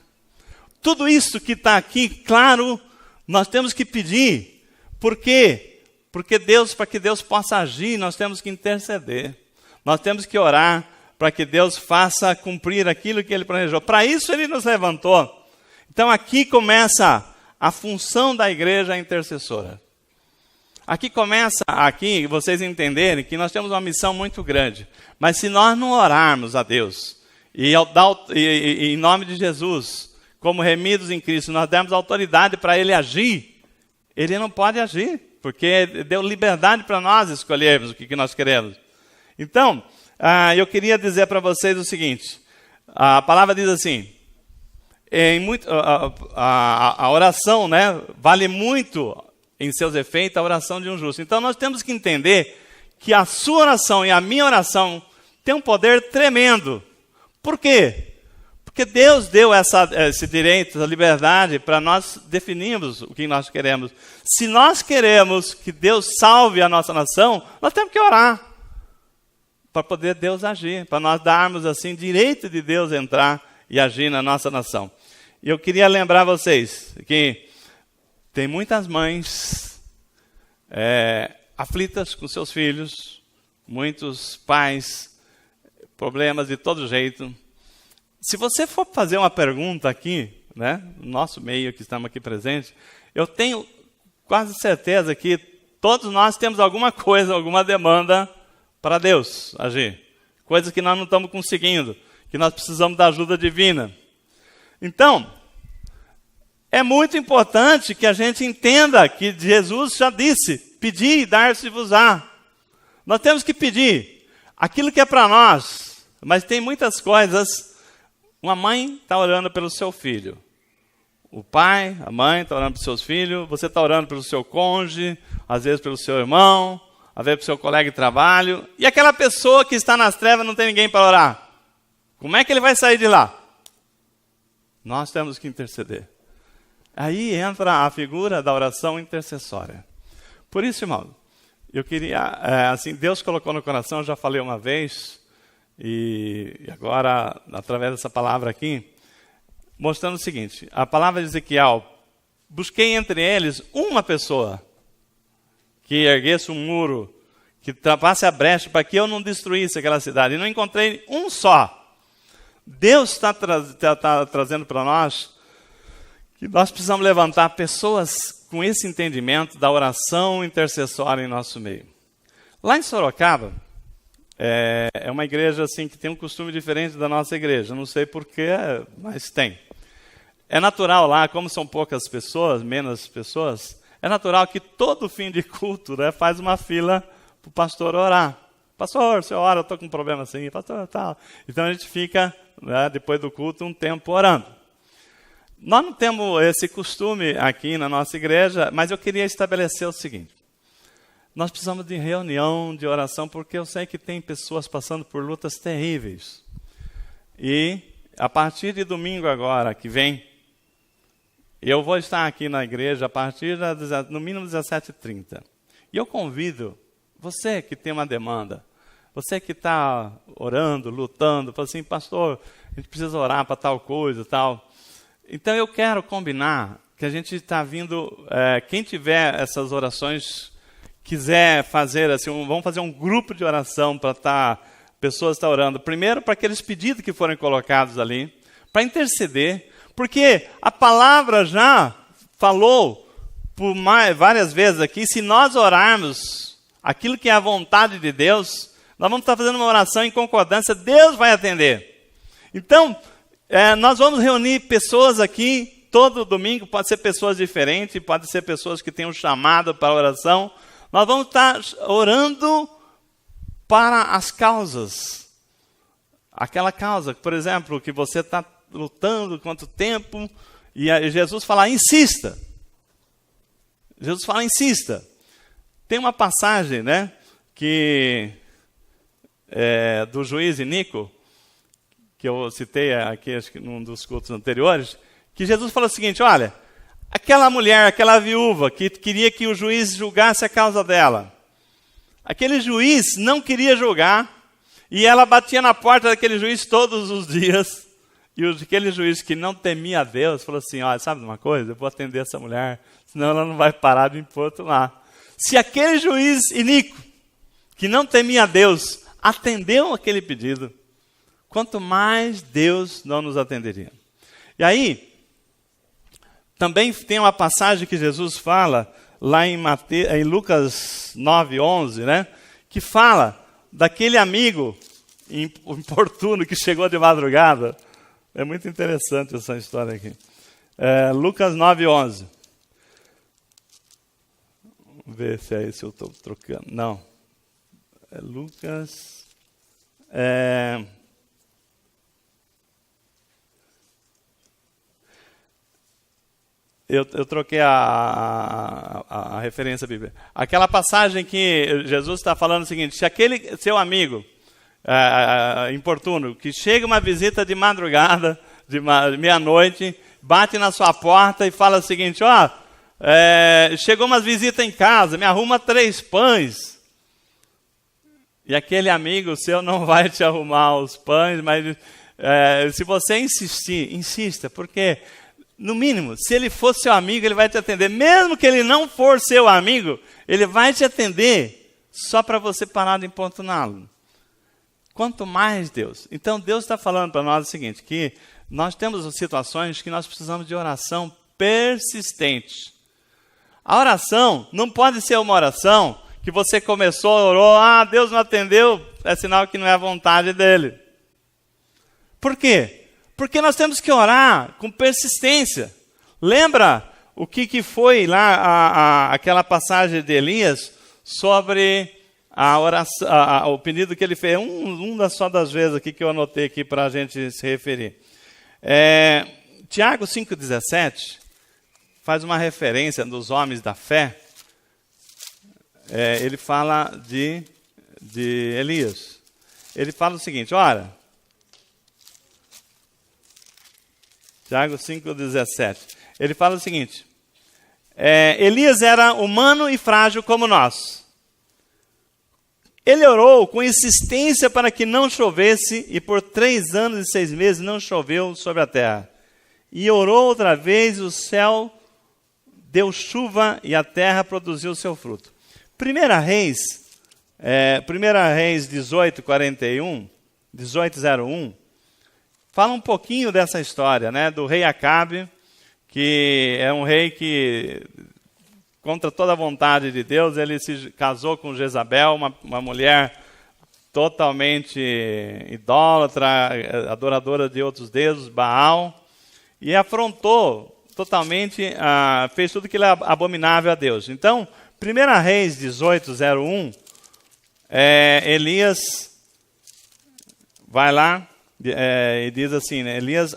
Tudo isso que está aqui, claro, nós temos que pedir. Por quê? Porque para que Deus possa agir, nós temos que interceder. Nós temos que orar para que Deus faça cumprir aquilo que Ele planejou. Para isso Ele nos levantou. Então aqui começa a função da igreja intercessora. Aqui começa, vocês entenderem que nós temos uma missão muito grande. Mas se nós não orarmos a Deus, e em nome de Jesus, como remidos em Cristo, nós demos autoridade para Ele agir, Ele não pode agir. Porque deu liberdade para nós escolhermos o que nós queremos. Então, eu queria dizer para vocês o seguinte. A palavra diz assim, a oração, né, vale muito em seus efeitos a oração de um justo. Então nós temos que entender que a sua oração e a minha oração tem um poder tremendo. Por quê? Porque Deus deu esse direito, essa liberdade para nós definirmos o que nós queremos. Se nós queremos que Deus salve a nossa nação, nós temos que orar para poder Deus agir, para nós darmos assim direito de Deus entrar e agir na nossa nação. E eu queria lembrar vocês que tem muitas mães aflitas com seus filhos, muitos pais, problemas de todo jeito. Se você for fazer uma pergunta aqui, né, no nosso meio que estamos aqui presentes, eu tenho quase certeza que todos nós temos alguma coisa, alguma demanda para Deus agir. Coisas que nós não estamos conseguindo, que nós precisamos da ajuda divina. Então, é muito importante que a gente entenda que Jesus já disse, pedi e dar-se-vos-á. Nós temos que pedir aquilo que é para nós, mas tem muitas coisas. Uma mãe está orando pelo seu filho. O pai, a mãe está orando pelos seus filhos. Você está orando pelo seu cônjuge, às vezes pelo seu irmão, às vezes pelo seu colega de trabalho. E aquela pessoa que está nas trevas não tem ninguém para orar. Como é que ele vai sair de lá? Nós temos que interceder. Aí entra a figura da oração intercessória. Por isso, irmão, eu queria, assim, Deus colocou no coração, eu já falei uma vez, e agora, através dessa palavra aqui, mostrando o seguinte, a palavra de Ezequiel, busquei entre eles uma pessoa que erguesse um muro, que tapasse a brecha para que eu não destruísse aquela cidade, e não encontrei um só. Deus está trazendo para nós que nós precisamos levantar pessoas com esse entendimento da oração intercessória em nosso meio. Lá em Sorocaba, é uma igreja assim que tem um costume diferente da nossa igreja. Não sei porquê, mas tem. É natural lá, como são poucas pessoas, menos pessoas, é natural que todo fim de culto, né, faz uma fila para o pastor orar. Pastor, você ora, eu estou com um problema assim, pastor, tal. Então a gente fica, né, depois do culto, um tempo orando. Nós não temos esse costume aqui na nossa igreja, mas eu queria estabelecer o seguinte. Nós precisamos de reunião, de oração, porque eu sei que tem pessoas passando por lutas terríveis. E a partir de domingo agora, que vem, eu vou estar aqui na igreja a partir, no mínimo, 17h30. E eu convido você que tem uma demanda, você que está orando, lutando, fala assim, pastor, a gente precisa orar para tal coisa, tal. Então eu quero combinar que a gente está vindo, quem tiver essas orações, quiser fazer assim, vamos fazer um grupo de oração para pessoas estar orando. Primeiro para aqueles pedidos que forem colocados ali, para interceder, porque a palavra já falou por várias vezes aqui, se nós orarmos aquilo que é a vontade de Deus, nós vamos estar fazendo uma oração em concordância, Deus vai atender. Então, nós vamos reunir pessoas aqui, todo domingo, pode ser pessoas diferentes, pode ser pessoas que têm um chamado para a oração. Nós vamos estar orando para as causas. Aquela causa, por exemplo, que você está lutando quanto tempo, e Jesus fala, insista. Jesus fala, insista. Tem uma passagem, né, que do juiz Inico, que eu citei aqui, acho que num dos cultos anteriores, que Jesus falou o seguinte, olha, aquela mulher, aquela viúva que queria que o juiz julgasse a causa dela, aquele juiz não queria julgar, e ela batia na porta daquele juiz todos os dias, e aquele juiz que não temia a Deus, falou assim, olha, sabe de uma coisa? Eu vou atender essa mulher, senão ela não vai parar de imposto lá. Se aquele juiz iníquo, que não temia a Deus, atendeu aquele pedido, quanto mais Deus não nos atenderia. E aí, também tem uma passagem que Jesus fala, lá em Lucas 9:11, né, que fala daquele amigo importuno que chegou de madrugada. É muito interessante essa história aqui. Lucas 9:11. Vamos ver se é esse eu estou trocando. Não. É Lucas... Eu troquei a referência bíblica. Aquela passagem que Jesus está falando o seguinte, se aquele seu amigo importuno, que chega uma visita de madrugada, de meia-noite, bate na sua porta e fala o seguinte, chegou uma visita em casa, me arruma 3 pães. E aquele amigo seu não vai te arrumar os pães, mas se você insistir, insista, porque no mínimo, se ele for seu amigo, ele vai te atender. Mesmo que ele não for seu amigo, ele vai te atender só para você parar de importuná-lo. Quanto mais Deus. Então Deus está falando para nós o seguinte, que nós temos situações que nós precisamos de oração persistente. A oração não pode ser uma oração que você começou, orou, Deus não atendeu, é sinal que não é a vontade dele. Por quê? Porque nós temos que orar com persistência. Lembra o que foi lá aquela passagem de Elias sobre a oração, o pedido que ele fez? Só das vezes aqui que eu anotei aqui para a gente se referir. Tiago 5,17 faz uma referência dos homens da fé. Ele fala de Elias. Ele fala o seguinte, ora, Tiago 5,17. Ele fala o seguinte, Elias era humano e frágil como nós. Ele orou com insistência para que não chovesse, e por 3 anos e 6 meses não choveu sobre a terra. E orou outra vez, e o céu deu chuva, e a terra produziu seu fruto. 1 Reis 18:41, 18:01, fala um pouquinho dessa história, né, do rei Acabe, que é um rei que, contra toda a vontade de Deus, ele se casou com Jezabel, uma mulher totalmente idólatra, adoradora de outros deuses, Baal, e afrontou totalmente, fez tudo que ele é abominável a Deus. Então, 1 Reis 18:01, Elias vai lá e diz assim, né, Elias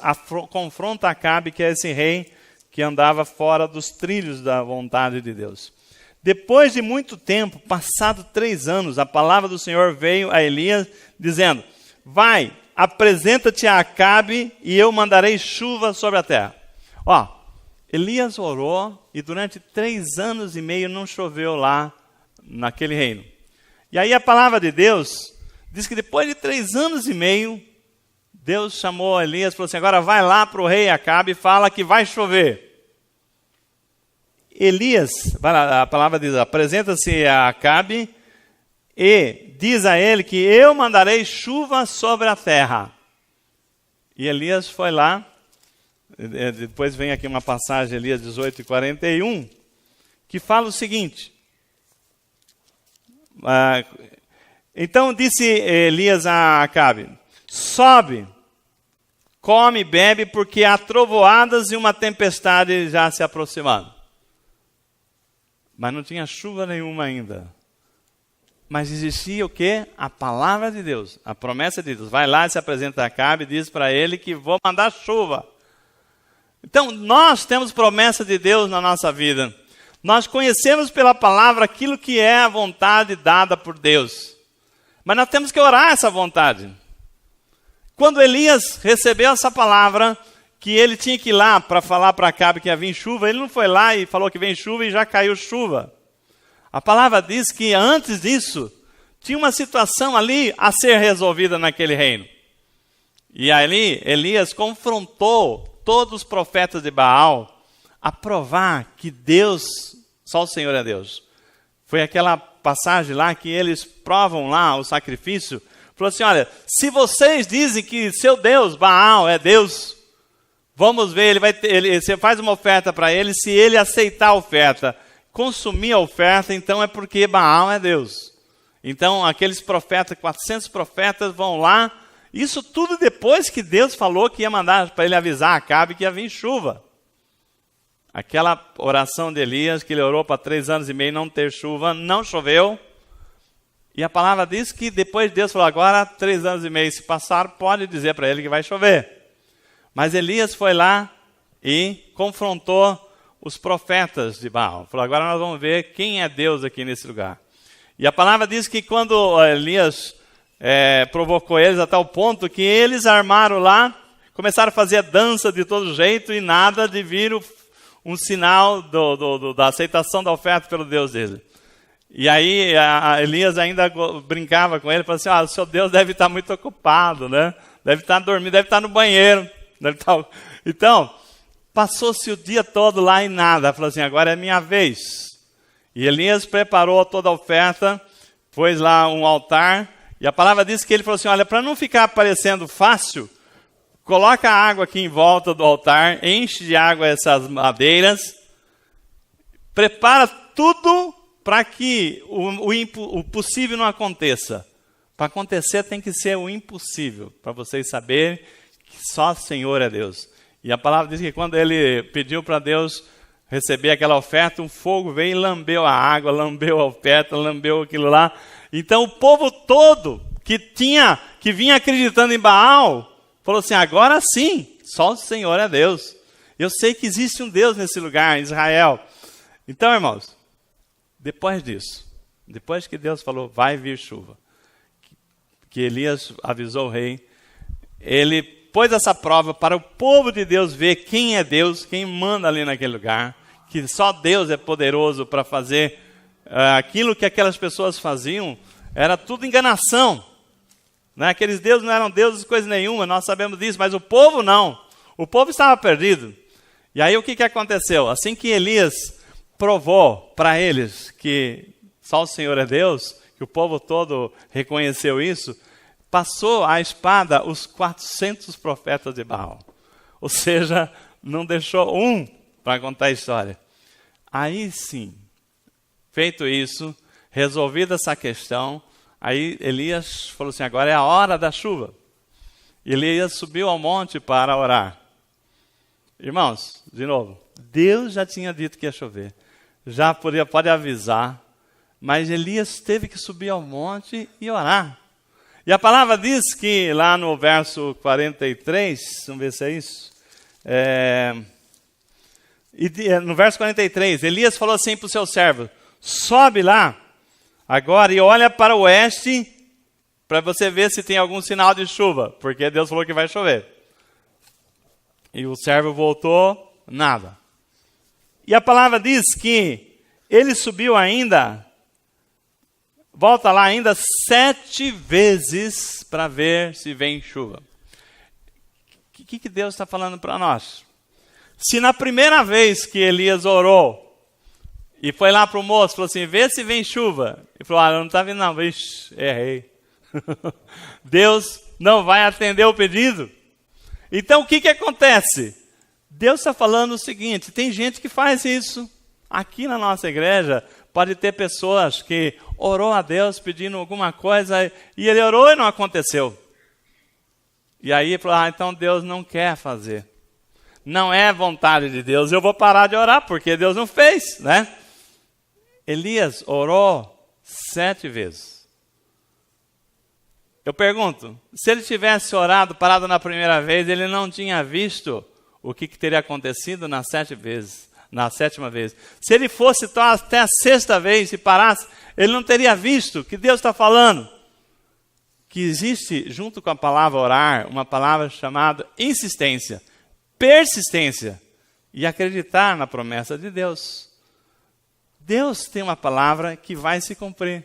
confronta Acabe, que é esse rei que andava fora dos trilhos da vontade de Deus. Depois de muito tempo, passado 3 anos, a palavra do Senhor veio a Elias, dizendo, vai, apresenta-te a Acabe, e eu mandarei chuva sobre a terra. Elias orou, e durante 3 anos e meio não choveu lá, naquele reino. E aí a palavra de Deus diz que depois de 3 anos e meio, Deus chamou Elias e falou assim, agora vai lá para o rei Acabe e fala que vai chover. Elias, a palavra diz, apresenta-se a Acabe e diz a ele que eu mandarei chuva sobre a terra. E Elias foi lá, depois vem aqui uma passagem, Elias 18:41, que fala o seguinte, então disse Elias a Acabe, sobe, come e bebe, porque há trovoadas e uma tempestade já se aproximando. Mas não tinha chuva nenhuma ainda. Mas existia o quê? A palavra de Deus, a promessa de Deus. Vai lá, se apresenta a Acabe e diz para ele que vou mandar chuva. Então, nós temos promessa de Deus na nossa vida. Nós conhecemos pela palavra aquilo que é a vontade dada por Deus. Mas nós temos que orar essa vontade. Quando Elias recebeu essa palavra, que ele tinha que ir lá para falar para Acabe que ia vir chuva, ele não foi lá e falou que vem chuva e já caiu chuva. A palavra diz que antes disso, tinha uma situação ali a ser resolvida naquele reino. E ali, Elias confrontou todos os profetas de Baal a provar que Deus, só o Senhor é Deus. Foi aquela passagem lá que eles provam lá o sacrifício. Falou assim, olha, se vocês dizem que seu Deus, Baal, é Deus, vamos ver, você faz uma oferta para ele, se ele aceitar a oferta, consumir a oferta, então é porque Baal é Deus. Então aqueles profetas, 400 profetas vão lá, isso tudo depois que Deus falou que ia mandar para ele avisar a Acabe que ia vir chuva. Aquela oração de Elias, que ele orou para 3 anos e meio não ter chuva, não choveu. E a palavra diz que depois Deus falou, agora 3 anos e meio se passaram, pode dizer para ele que vai chover. Mas Elias foi lá e confrontou os profetas de Baal. Falou, agora nós vamos ver quem é Deus aqui nesse lugar. E a palavra diz que quando Elias provocou eles até o ponto que eles armaram lá, começaram a fazer dança de todo jeito e nada de vir um sinal da aceitação da oferta pelo Deus dele. E aí Elias ainda brincava com ele, falou assim, o seu Deus deve estar muito ocupado, né? Deve estar dormindo, deve estar no banheiro. Então, Passou-se o dia todo lá e nada. Falou assim, agora é minha vez. E Elias preparou toda a oferta, pôs lá um altar. E a palavra diz que ele falou assim, olha, para não ficar parecendo fácil, coloca a água aqui em volta do altar, enche de água essas madeiras, prepara tudo para que o possível não aconteça. Para acontecer tem que ser o impossível, para vocês saberem que só o Senhor é Deus. E a palavra diz que quando ele pediu para Deus receber aquela oferta, um fogo veio e lambeu a água, lambeu a oferta, lambeu aquilo lá. Então o povo todo que vinha acreditando em Baal, falou assim, agora sim, só o Senhor é Deus. Eu sei que existe um Deus nesse lugar, em Israel. Então, irmãos, depois disso, depois que Deus falou, vai vir chuva, que Elias avisou o rei, ele pôs essa prova para o povo de Deus ver quem é Deus, quem manda ali naquele lugar, que só Deus é poderoso para fazer aquilo que aquelas pessoas faziam, era tudo enganação. Né? Aqueles deuses não eram deuses de coisa nenhuma, nós sabemos disso, mas o povo não. O povo estava perdido. E aí o que aconteceu? Assim que Elias provou para eles que só o Senhor é Deus, que o povo todo reconheceu isso, passou a espada os 400 profetas de Baal. Ou seja, não deixou um para contar a história. Aí sim, feito isso, resolvida essa questão, aí Elias falou assim, agora é a hora da chuva. Elias subiu ao monte para orar. Irmãos, de novo, Deus já tinha dito que ia chover. Já pode avisar, mas Elias teve que subir ao monte e orar. E a palavra diz que lá no verso 43, vamos ver se é isso. No verso 43, Elias falou assim para o seu servo, sobe lá agora e olha para o oeste para você ver se tem algum sinal de chuva, porque Deus falou que vai chover. E o servo voltou, nada. E a palavra diz que ele subiu ainda, volta lá ainda 7 vezes para ver se vem chuva. O que Deus está falando para nós? Se na primeira vez que Elias orou, e foi lá para o moço, falou assim, vê se vem chuva. Ele falou, não está vindo não, vixe, errei. Deus não vai atender o pedido. Então o que acontece? Deus está falando o seguinte, tem gente que faz isso. Aqui na nossa igreja, pode ter pessoas que orou a Deus pedindo alguma coisa, e ele orou e não aconteceu. E aí falou, então Deus não quer fazer. Não é vontade de Deus, eu vou parar de orar, porque Deus não fez, né? Elias orou 7 vezes. Eu pergunto, se ele tivesse orado, parado na primeira vez, ele não tinha visto o que teria acontecido nas 7 vezes, na 7ª vez. Se ele fosse até a 6ª vez e parasse, ele não teria visto que Deus está falando. Que existe, junto com a palavra orar, uma palavra chamada insistência, persistência e acreditar na promessa de Deus. Deus tem uma palavra que vai se cumprir.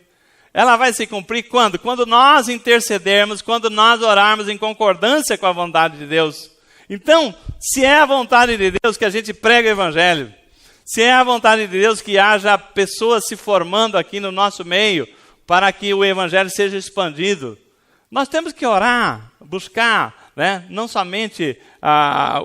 Ela vai se cumprir quando? Quando nós intercedermos, quando nós orarmos em concordância com a vontade de Deus. Então, se é a vontade de Deus que a gente prega o Evangelho, se é a vontade de Deus que haja pessoas se formando aqui no nosso meio para que o Evangelho seja expandido, nós temos que orar, buscar, né? Não somente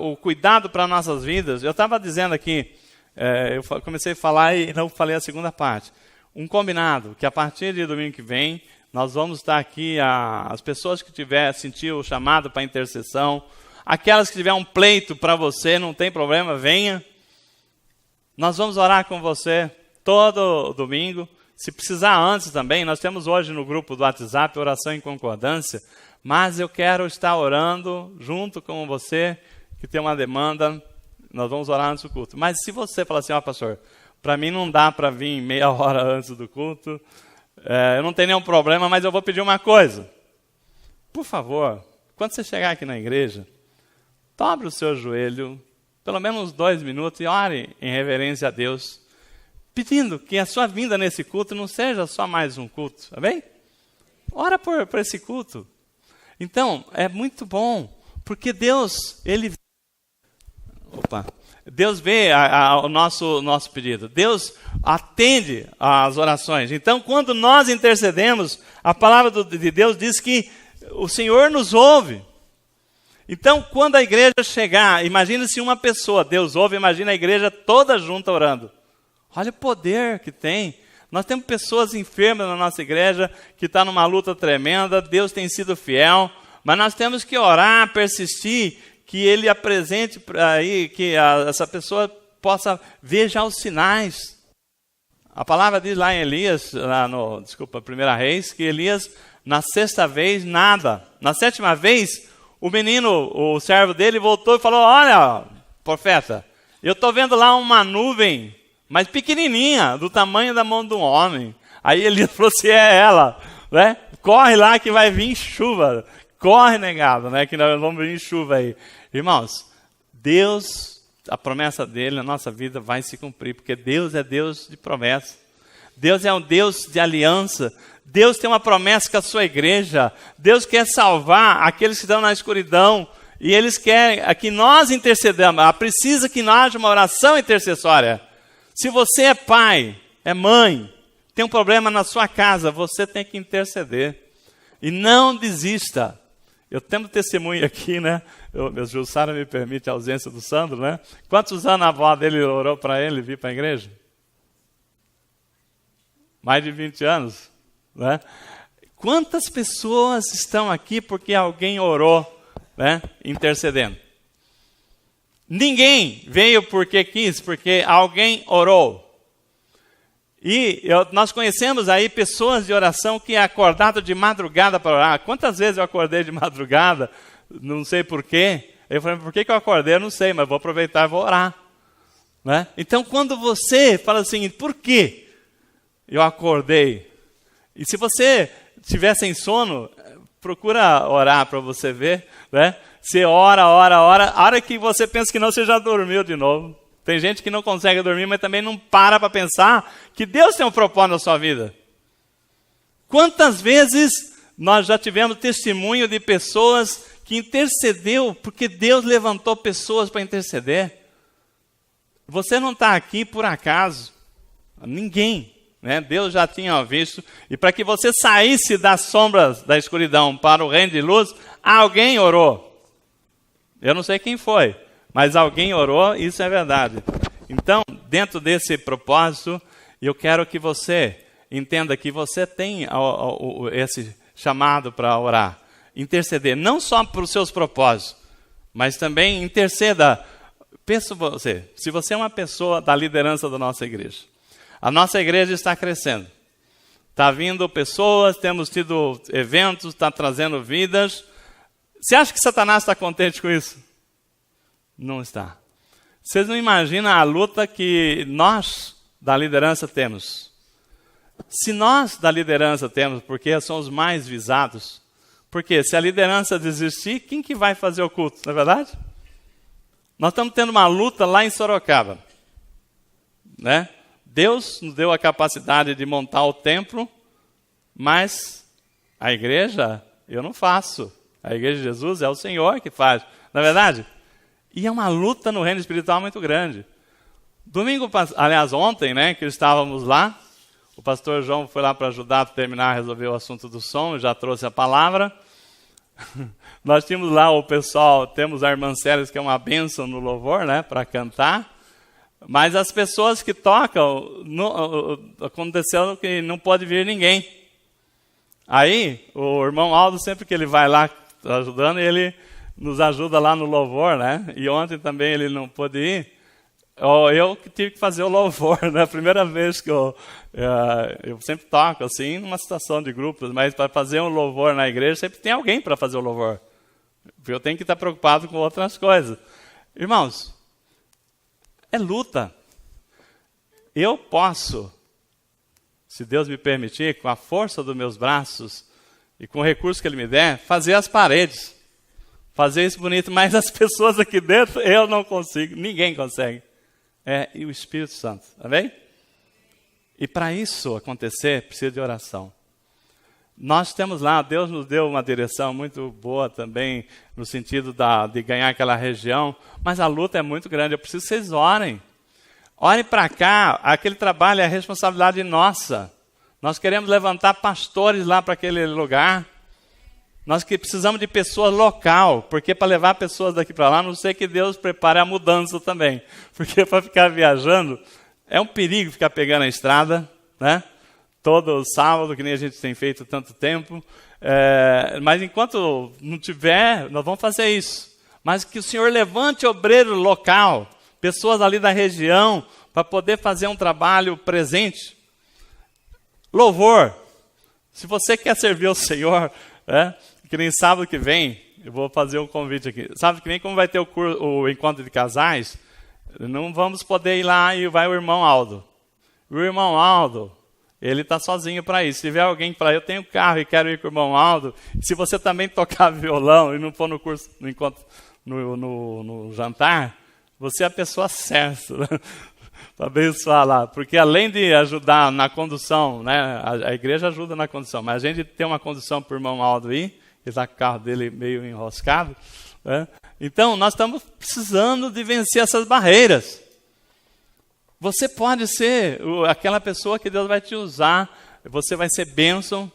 o cuidado para nossas vidas. Eu estava dizendo aqui, eu comecei a falar e não falei a segunda parte. Um combinado, que a partir de domingo que vem, nós vamos estar aqui, as pessoas que sentir o chamado para intercessão, aquelas que tiver um pleito para você, não tem problema, venha. Nós vamos orar com você todo domingo. Se precisar antes também, nós temos hoje no grupo do WhatsApp oração em concordância, mas eu quero estar orando junto com você, que tem uma demanda, nós vamos orar antes do culto. Mas se você falar assim, pastor, para mim não dá para vir meia hora antes do culto, eu não tenho nenhum problema, mas eu vou pedir uma coisa. Por favor, quando você chegar aqui na igreja, dobre o seu joelho, pelo menos 2 minutos, e ore em reverência a Deus, pedindo que a sua vinda nesse culto não seja só mais um culto, tá bem? Ora por esse culto. Então, é muito bom, porque Deus, Deus vê o nosso pedido. Deus atende às orações. Então, quando nós intercedemos, a palavra de Deus diz que o Senhor nos ouve. Então, quando a igreja chegar, imagina se uma pessoa, Deus ouve, imagina a igreja toda junta orando. Olha o poder que tem. Nós temos pessoas enfermas na nossa igreja, que estão numa luta tremenda, Deus tem sido fiel, mas nós temos que orar, persistir, que Ele apresente aí, que essa pessoa possa ver já os sinais. A palavra diz lá em Elias, Primeira Reis, que Elias, na sexta vez, nada. Na sétima vez, o menino, o servo dele, voltou e falou, olha, profeta, eu estou vendo lá uma nuvem, mas pequenininha, do tamanho da mão de um homem. Aí Elias falou assim, é ela, né? Corre lá que vai vir chuva. Corre, negado, né? Que nós vamos vir chuva aí. Irmãos, Deus, a promessa dele na nossa vida vai se cumprir, porque Deus é Deus de promessa. Deus é um Deus de aliança. Deus tem uma promessa com a sua igreja. Deus quer salvar aqueles que estão na escuridão. E eles querem que nós intercedamos. Precisa que haja uma oração intercessória. Se você é pai, é mãe, tem um problema na sua casa, você tem que interceder. E não desista. Eu tenho testemunho aqui, né? Meu Jussara me permite a ausência do Sandro, né? Quantos anos a avó dele orou para ele vir para a igreja? Mais de 20 anos, né? Quantas pessoas estão aqui porque alguém orou, né? Intercedendo? Ninguém veio porque quis, porque alguém orou. E nós conhecemos aí pessoas de oração que acordaram de madrugada para orar. Quantas vezes eu acordei de madrugada, não sei porquê. Eu falei, por que eu acordei? Eu não sei, mas vou aproveitar e vou orar. Né? Então, quando você fala assim, por que eu acordei? E se você estiver sem sono, procura orar para você ver. Né? Você ora. A hora que você pensa que não, você já dormiu de novo. Tem gente que não consegue dormir, mas também não para pensar que Deus tem um propósito na sua vida. Quantas vezes nós já tivemos testemunho de pessoas que intercedeu, porque Deus levantou pessoas para interceder. Você não está aqui por acaso. Ninguém. Né? Deus já tinha visto. E para que você saísse das sombras da escuridão para o reino de luz, alguém orou. Eu não sei quem foi. Mas alguém orou, isso é verdade. Então, dentro desse propósito, eu quero que você entenda que você tem esse chamado para orar. Interceder, não só para os seus propósitos, mas também interceda. Pensa você, se você é uma pessoa da liderança da nossa igreja, a nossa igreja está crescendo. Está vindo pessoas, temos tido eventos, está trazendo vidas. Você acha que Satanás está contente com isso? Não está. Vocês não imaginam a luta que nós da liderança temos. Se nós da liderança temos, porque somos mais visados, porque se a liderança desistir, quem que vai fazer o culto, não é verdade? Nós estamos tendo uma luta lá em Sorocaba. Né? Deus nos deu a capacidade de montar o templo, mas a igreja eu não faço. A igreja de Jesus é o Senhor que faz, não é verdade? E é uma luta no reino espiritual muito grande. Ontem, né, que estávamos lá, o pastor João foi lá para ajudar a terminar a resolver o assunto do som, já trouxe a palavra. Nós tínhamos lá o pessoal, temos a irmã Célia, que é uma bênção no louvor, né, para cantar. Mas as pessoas que tocam, aconteceu que não pode vir ninguém. Aí, o irmão Aldo, sempre que ele vai lá ajudando, ele nos ajuda lá no louvor, né? E ontem também ele não pôde ir. Eu que tive que fazer o louvor, né? A primeira vez que eu sempre toco, assim, numa situação de grupos, mas para fazer um louvor na igreja, sempre tem alguém para fazer o louvor. Eu tenho que estar preocupado com outras coisas. Irmãos, é luta. Eu posso, se Deus me permitir, com a força dos meus braços e com o recurso que Ele me der, fazer as paredes. Fazer isso bonito, mas as pessoas aqui dentro, eu não consigo, ninguém consegue. E o Espírito Santo, tá bem? E para isso acontecer, precisa de oração. Nós temos lá, Deus nos deu uma direção muito boa também, no sentido de ganhar aquela região, mas a luta é muito grande, eu preciso que vocês orem. Orem para cá, aquele trabalho é responsabilidade nossa. Nós queremos levantar pastores lá para aquele lugar. Nós que precisamos de pessoas local, porque para levar pessoas daqui para lá, não sei que Deus prepare a mudança também. Porque para ficar viajando, é um perigo ficar pegando a estrada, né? Todo sábado, que nem a gente tem feito tanto tempo. Mas enquanto não tiver, nós vamos fazer isso. Mas que o Senhor levante obreiro local, pessoas ali da região, para poder fazer um trabalho presente. Louvor. Se você quer servir ao Senhor, que nem sábado que vem, eu vou fazer um convite aqui. Sábado que vem, como vai ter o encontro de casais, não vamos poder ir lá e vai o irmão Aldo. O irmão Aldo, ele está sozinho para ir. Se tiver alguém para eu tenho carro e quero ir com o irmão Aldo, se você também tocar violão e não for no curso, no encontro, no jantar, você é a pessoa certa, né? Para abençoar lá. Porque além de ajudar na condução, né, a igreja ajuda na condução, mas a gente tem uma condução para o irmão Aldo ir, ele está com o carro dele meio enroscado, né? Então, nós estamos precisando de vencer essas barreiras. Você pode ser aquela pessoa que Deus vai te usar, você vai ser bênção.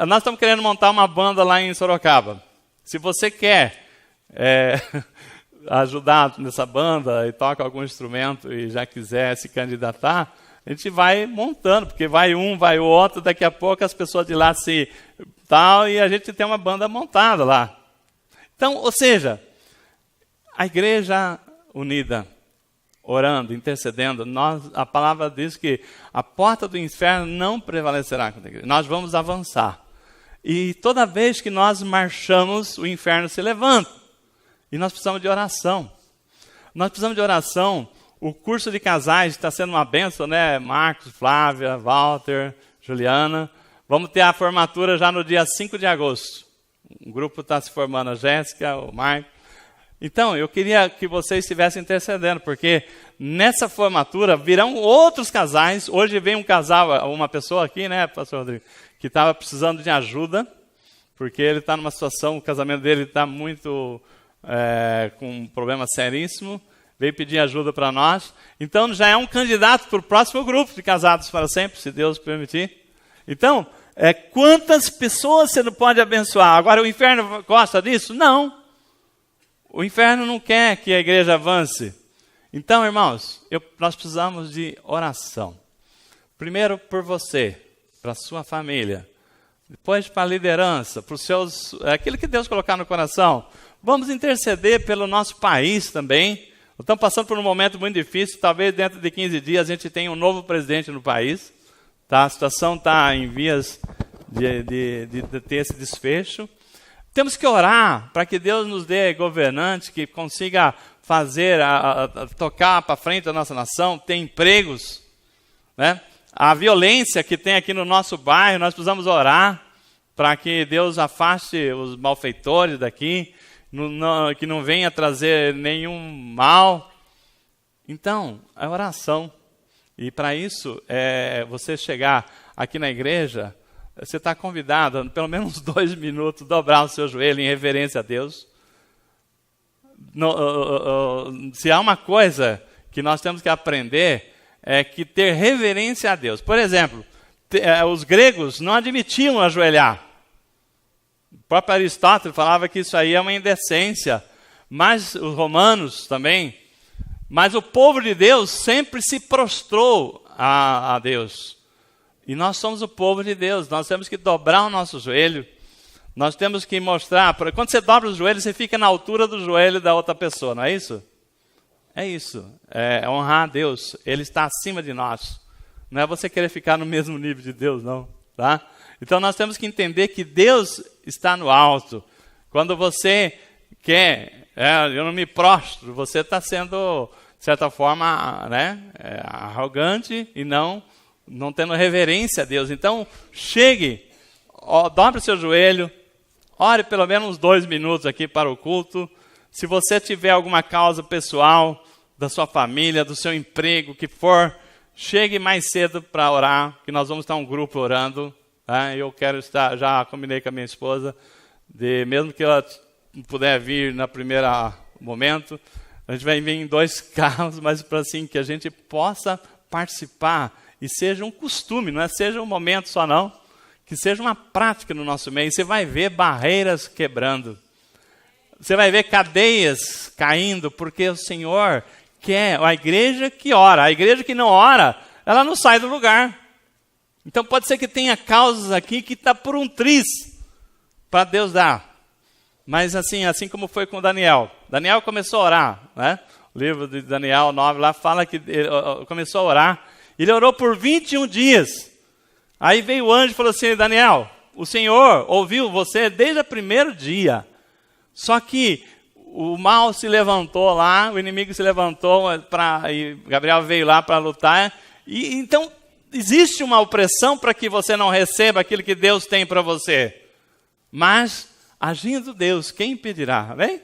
Nós estamos querendo montar uma banda lá em Sorocaba. Se você quer ajudar nessa banda e toca algum instrumento e já quiser se candidatar, a gente vai montando, porque vai um, vai o outro, daqui a pouco as pessoas de lá se tal, e a gente tem uma banda montada lá. Então, ou seja, a igreja unida, orando, intercedendo, a palavra diz que a porta do inferno não prevalecerá contra a igreja. Nós vamos avançar. E toda vez que nós marchamos, o inferno se levanta. E nós precisamos de oração. Nós precisamos de oração. O curso de casais está sendo uma bênção, né? Marcos, Flávia, Walter, Juliana. Vamos ter a formatura já no dia 5 de agosto. O grupo está se formando, a Jéssica, o Marcos. Então, eu queria que vocês estivessem intercedendo, porque nessa formatura virão outros casais. Hoje vem um casal, uma pessoa aqui, né, pastor Rodrigo, que estava precisando de ajuda, porque ele está numa situação, o casamento dele está muito com um problema seríssimo, veio pedir ajuda para nós. Então, já é um candidato para o próximo grupo de casados para sempre, se Deus permitir. Então, quantas pessoas você não pode abençoar? Agora, o inferno gosta disso? Não. O inferno não quer que a igreja avance. Então, irmãos, nós precisamos de oração. Primeiro por você, para a sua família. Depois para a liderança, para os seus... aquilo que Deus colocar no coração. Vamos interceder pelo nosso país também. Estamos passando por um momento muito difícil. Talvez dentro de 15 dias a gente tenha um novo presidente no país. Tá? A situação está em vias de ter esse desfecho. Temos que orar para que Deus nos dê governantes que consiga fazer, tocar para frente a nossa nação, ter empregos, né? A violência que tem aqui no nosso bairro, nós precisamos orar para que Deus afaste os malfeitores daqui, que não venha trazer nenhum mal. Então, a oração. E para isso, você chegar aqui na igreja, você está convidado, pelo menos 2 minutos, dobrar o seu joelho em reverência a Deus. Se há uma coisa que nós temos que aprender, é que ter reverência a Deus. Por exemplo, os gregos não admitiam ajoelhar. O próprio Aristóteles falava que isso aí é uma indecência. Mas os romanos também. Mas o povo de Deus sempre se prostrou a Deus. E nós somos o povo de Deus, nós temos que dobrar o nosso joelho, nós temos que mostrar, quando você dobra os joelhos, você fica na altura do joelho da outra pessoa, não é isso? É isso, é honrar a Deus, Ele está acima de nós, não é você querer ficar no mesmo nível de Deus, não, tá? Então nós temos que entender que Deus está no alto. Quando você quer, eu não me prostro, você está sendo, de certa forma, né, arrogante e não tendo reverência a Deus. Então, chegue, dobre o seu joelho, ore pelo menos uns 2 minutos aqui para o culto. Se você tiver alguma causa pessoal, da sua família, do seu emprego, que for, chegue mais cedo para orar, que nós vamos estar um grupo orando, Eu quero estar, já combinei com a minha esposa, mesmo que ela não puder vir no primeiro momento, a gente vai vir em 2 carros, mas para assim, que a gente possa participar e seja um costume, não é seja um momento só não, que seja uma prática no nosso meio. Você vai ver barreiras quebrando, você vai ver cadeias caindo, porque o Senhor quer a igreja que ora. A igreja que não ora, ela não sai do lugar. Então pode ser que tenha causas aqui que está por um triz para Deus dar. Mas assim como foi com Daniel. Daniel começou a orar, né? O livro de Daniel 9 lá fala que ele começou a orar. Ele orou por 21 dias. Aí veio o anjo e falou assim: Daniel, o Senhor ouviu você desde o primeiro dia. Só que o mal se levantou lá, o inimigo se levantou, e Gabriel veio lá para lutar. E então existe uma opressão para que você não receba aquilo que Deus tem para você. Mas, agindo Deus, quem impedirá? Amém?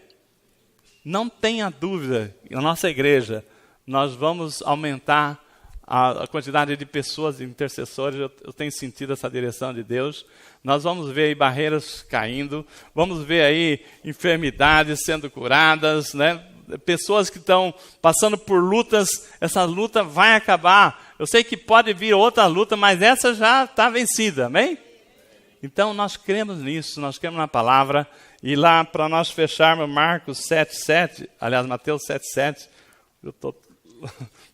Não tenha dúvida, na nossa igreja, nós vamos aumentar a quantidade de pessoas, de intercessores. Eu tenho sentido essa direção de Deus. Nós vamos ver aí barreiras caindo, vamos ver aí enfermidades sendo curadas, né? Pessoas que estão passando por lutas, essa luta vai acabar. Eu sei que pode vir outra luta, mas essa já está vencida, amém? Então nós cremos nisso, nós cremos na palavra. E lá para nós fecharmos Marcos 7:7, aliás, Mateus 7:7, eu estou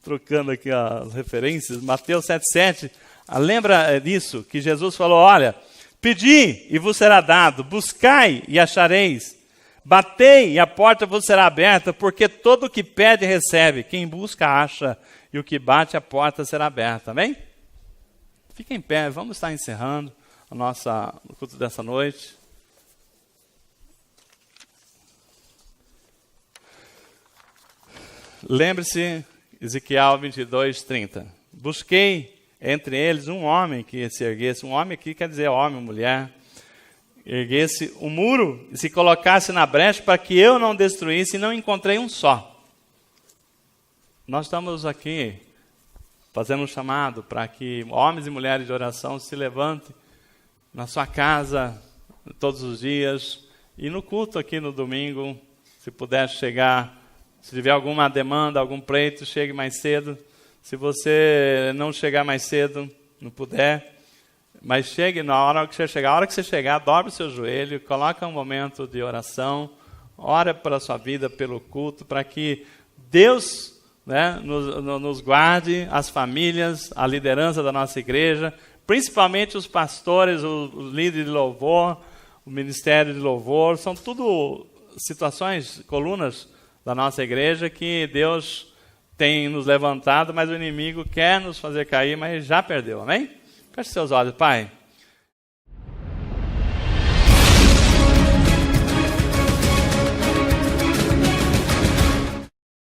trocando aqui as referências, Mateus 7:7, lembra disso, que Jesus falou: olha, pedi e vos será dado, buscai e achareis, batei e a porta vos será aberta, porque todo o que pede recebe, quem busca acha, e o que bate a porta será aberta, amém? Fica em pé, vamos estar encerrando o culto dessa noite. Lembre-se, Ezequiel 22:30. Busquei entre eles um homem que se erguesse, um homem aqui quer dizer homem ou mulher, erguesse o muro e se colocasse na brecha para que eu não destruísse, e não encontrei um só. Nós estamos aqui fazendo um chamado para que homens e mulheres de oração se levantem na sua casa todos os dias, e no culto aqui no domingo, se puder chegar. Se tiver alguma demanda, algum pleito, chegue mais cedo. Se você não chegar mais cedo, não puder, mas chegue na hora que você chegar. A hora que você chegar, dobre o seu joelho, coloca um momento de oração, ora pela sua vida, pelo culto, para que Deus, né, nos guarde, as famílias, a liderança da nossa igreja, principalmente os pastores, os líderes de louvor, o ministério de louvor, são tudo situações, colunas da nossa igreja que Deus tem nos levantado, mas o inimigo quer nos fazer cair, mas já perdeu, amém? Feche seus olhos, Pai.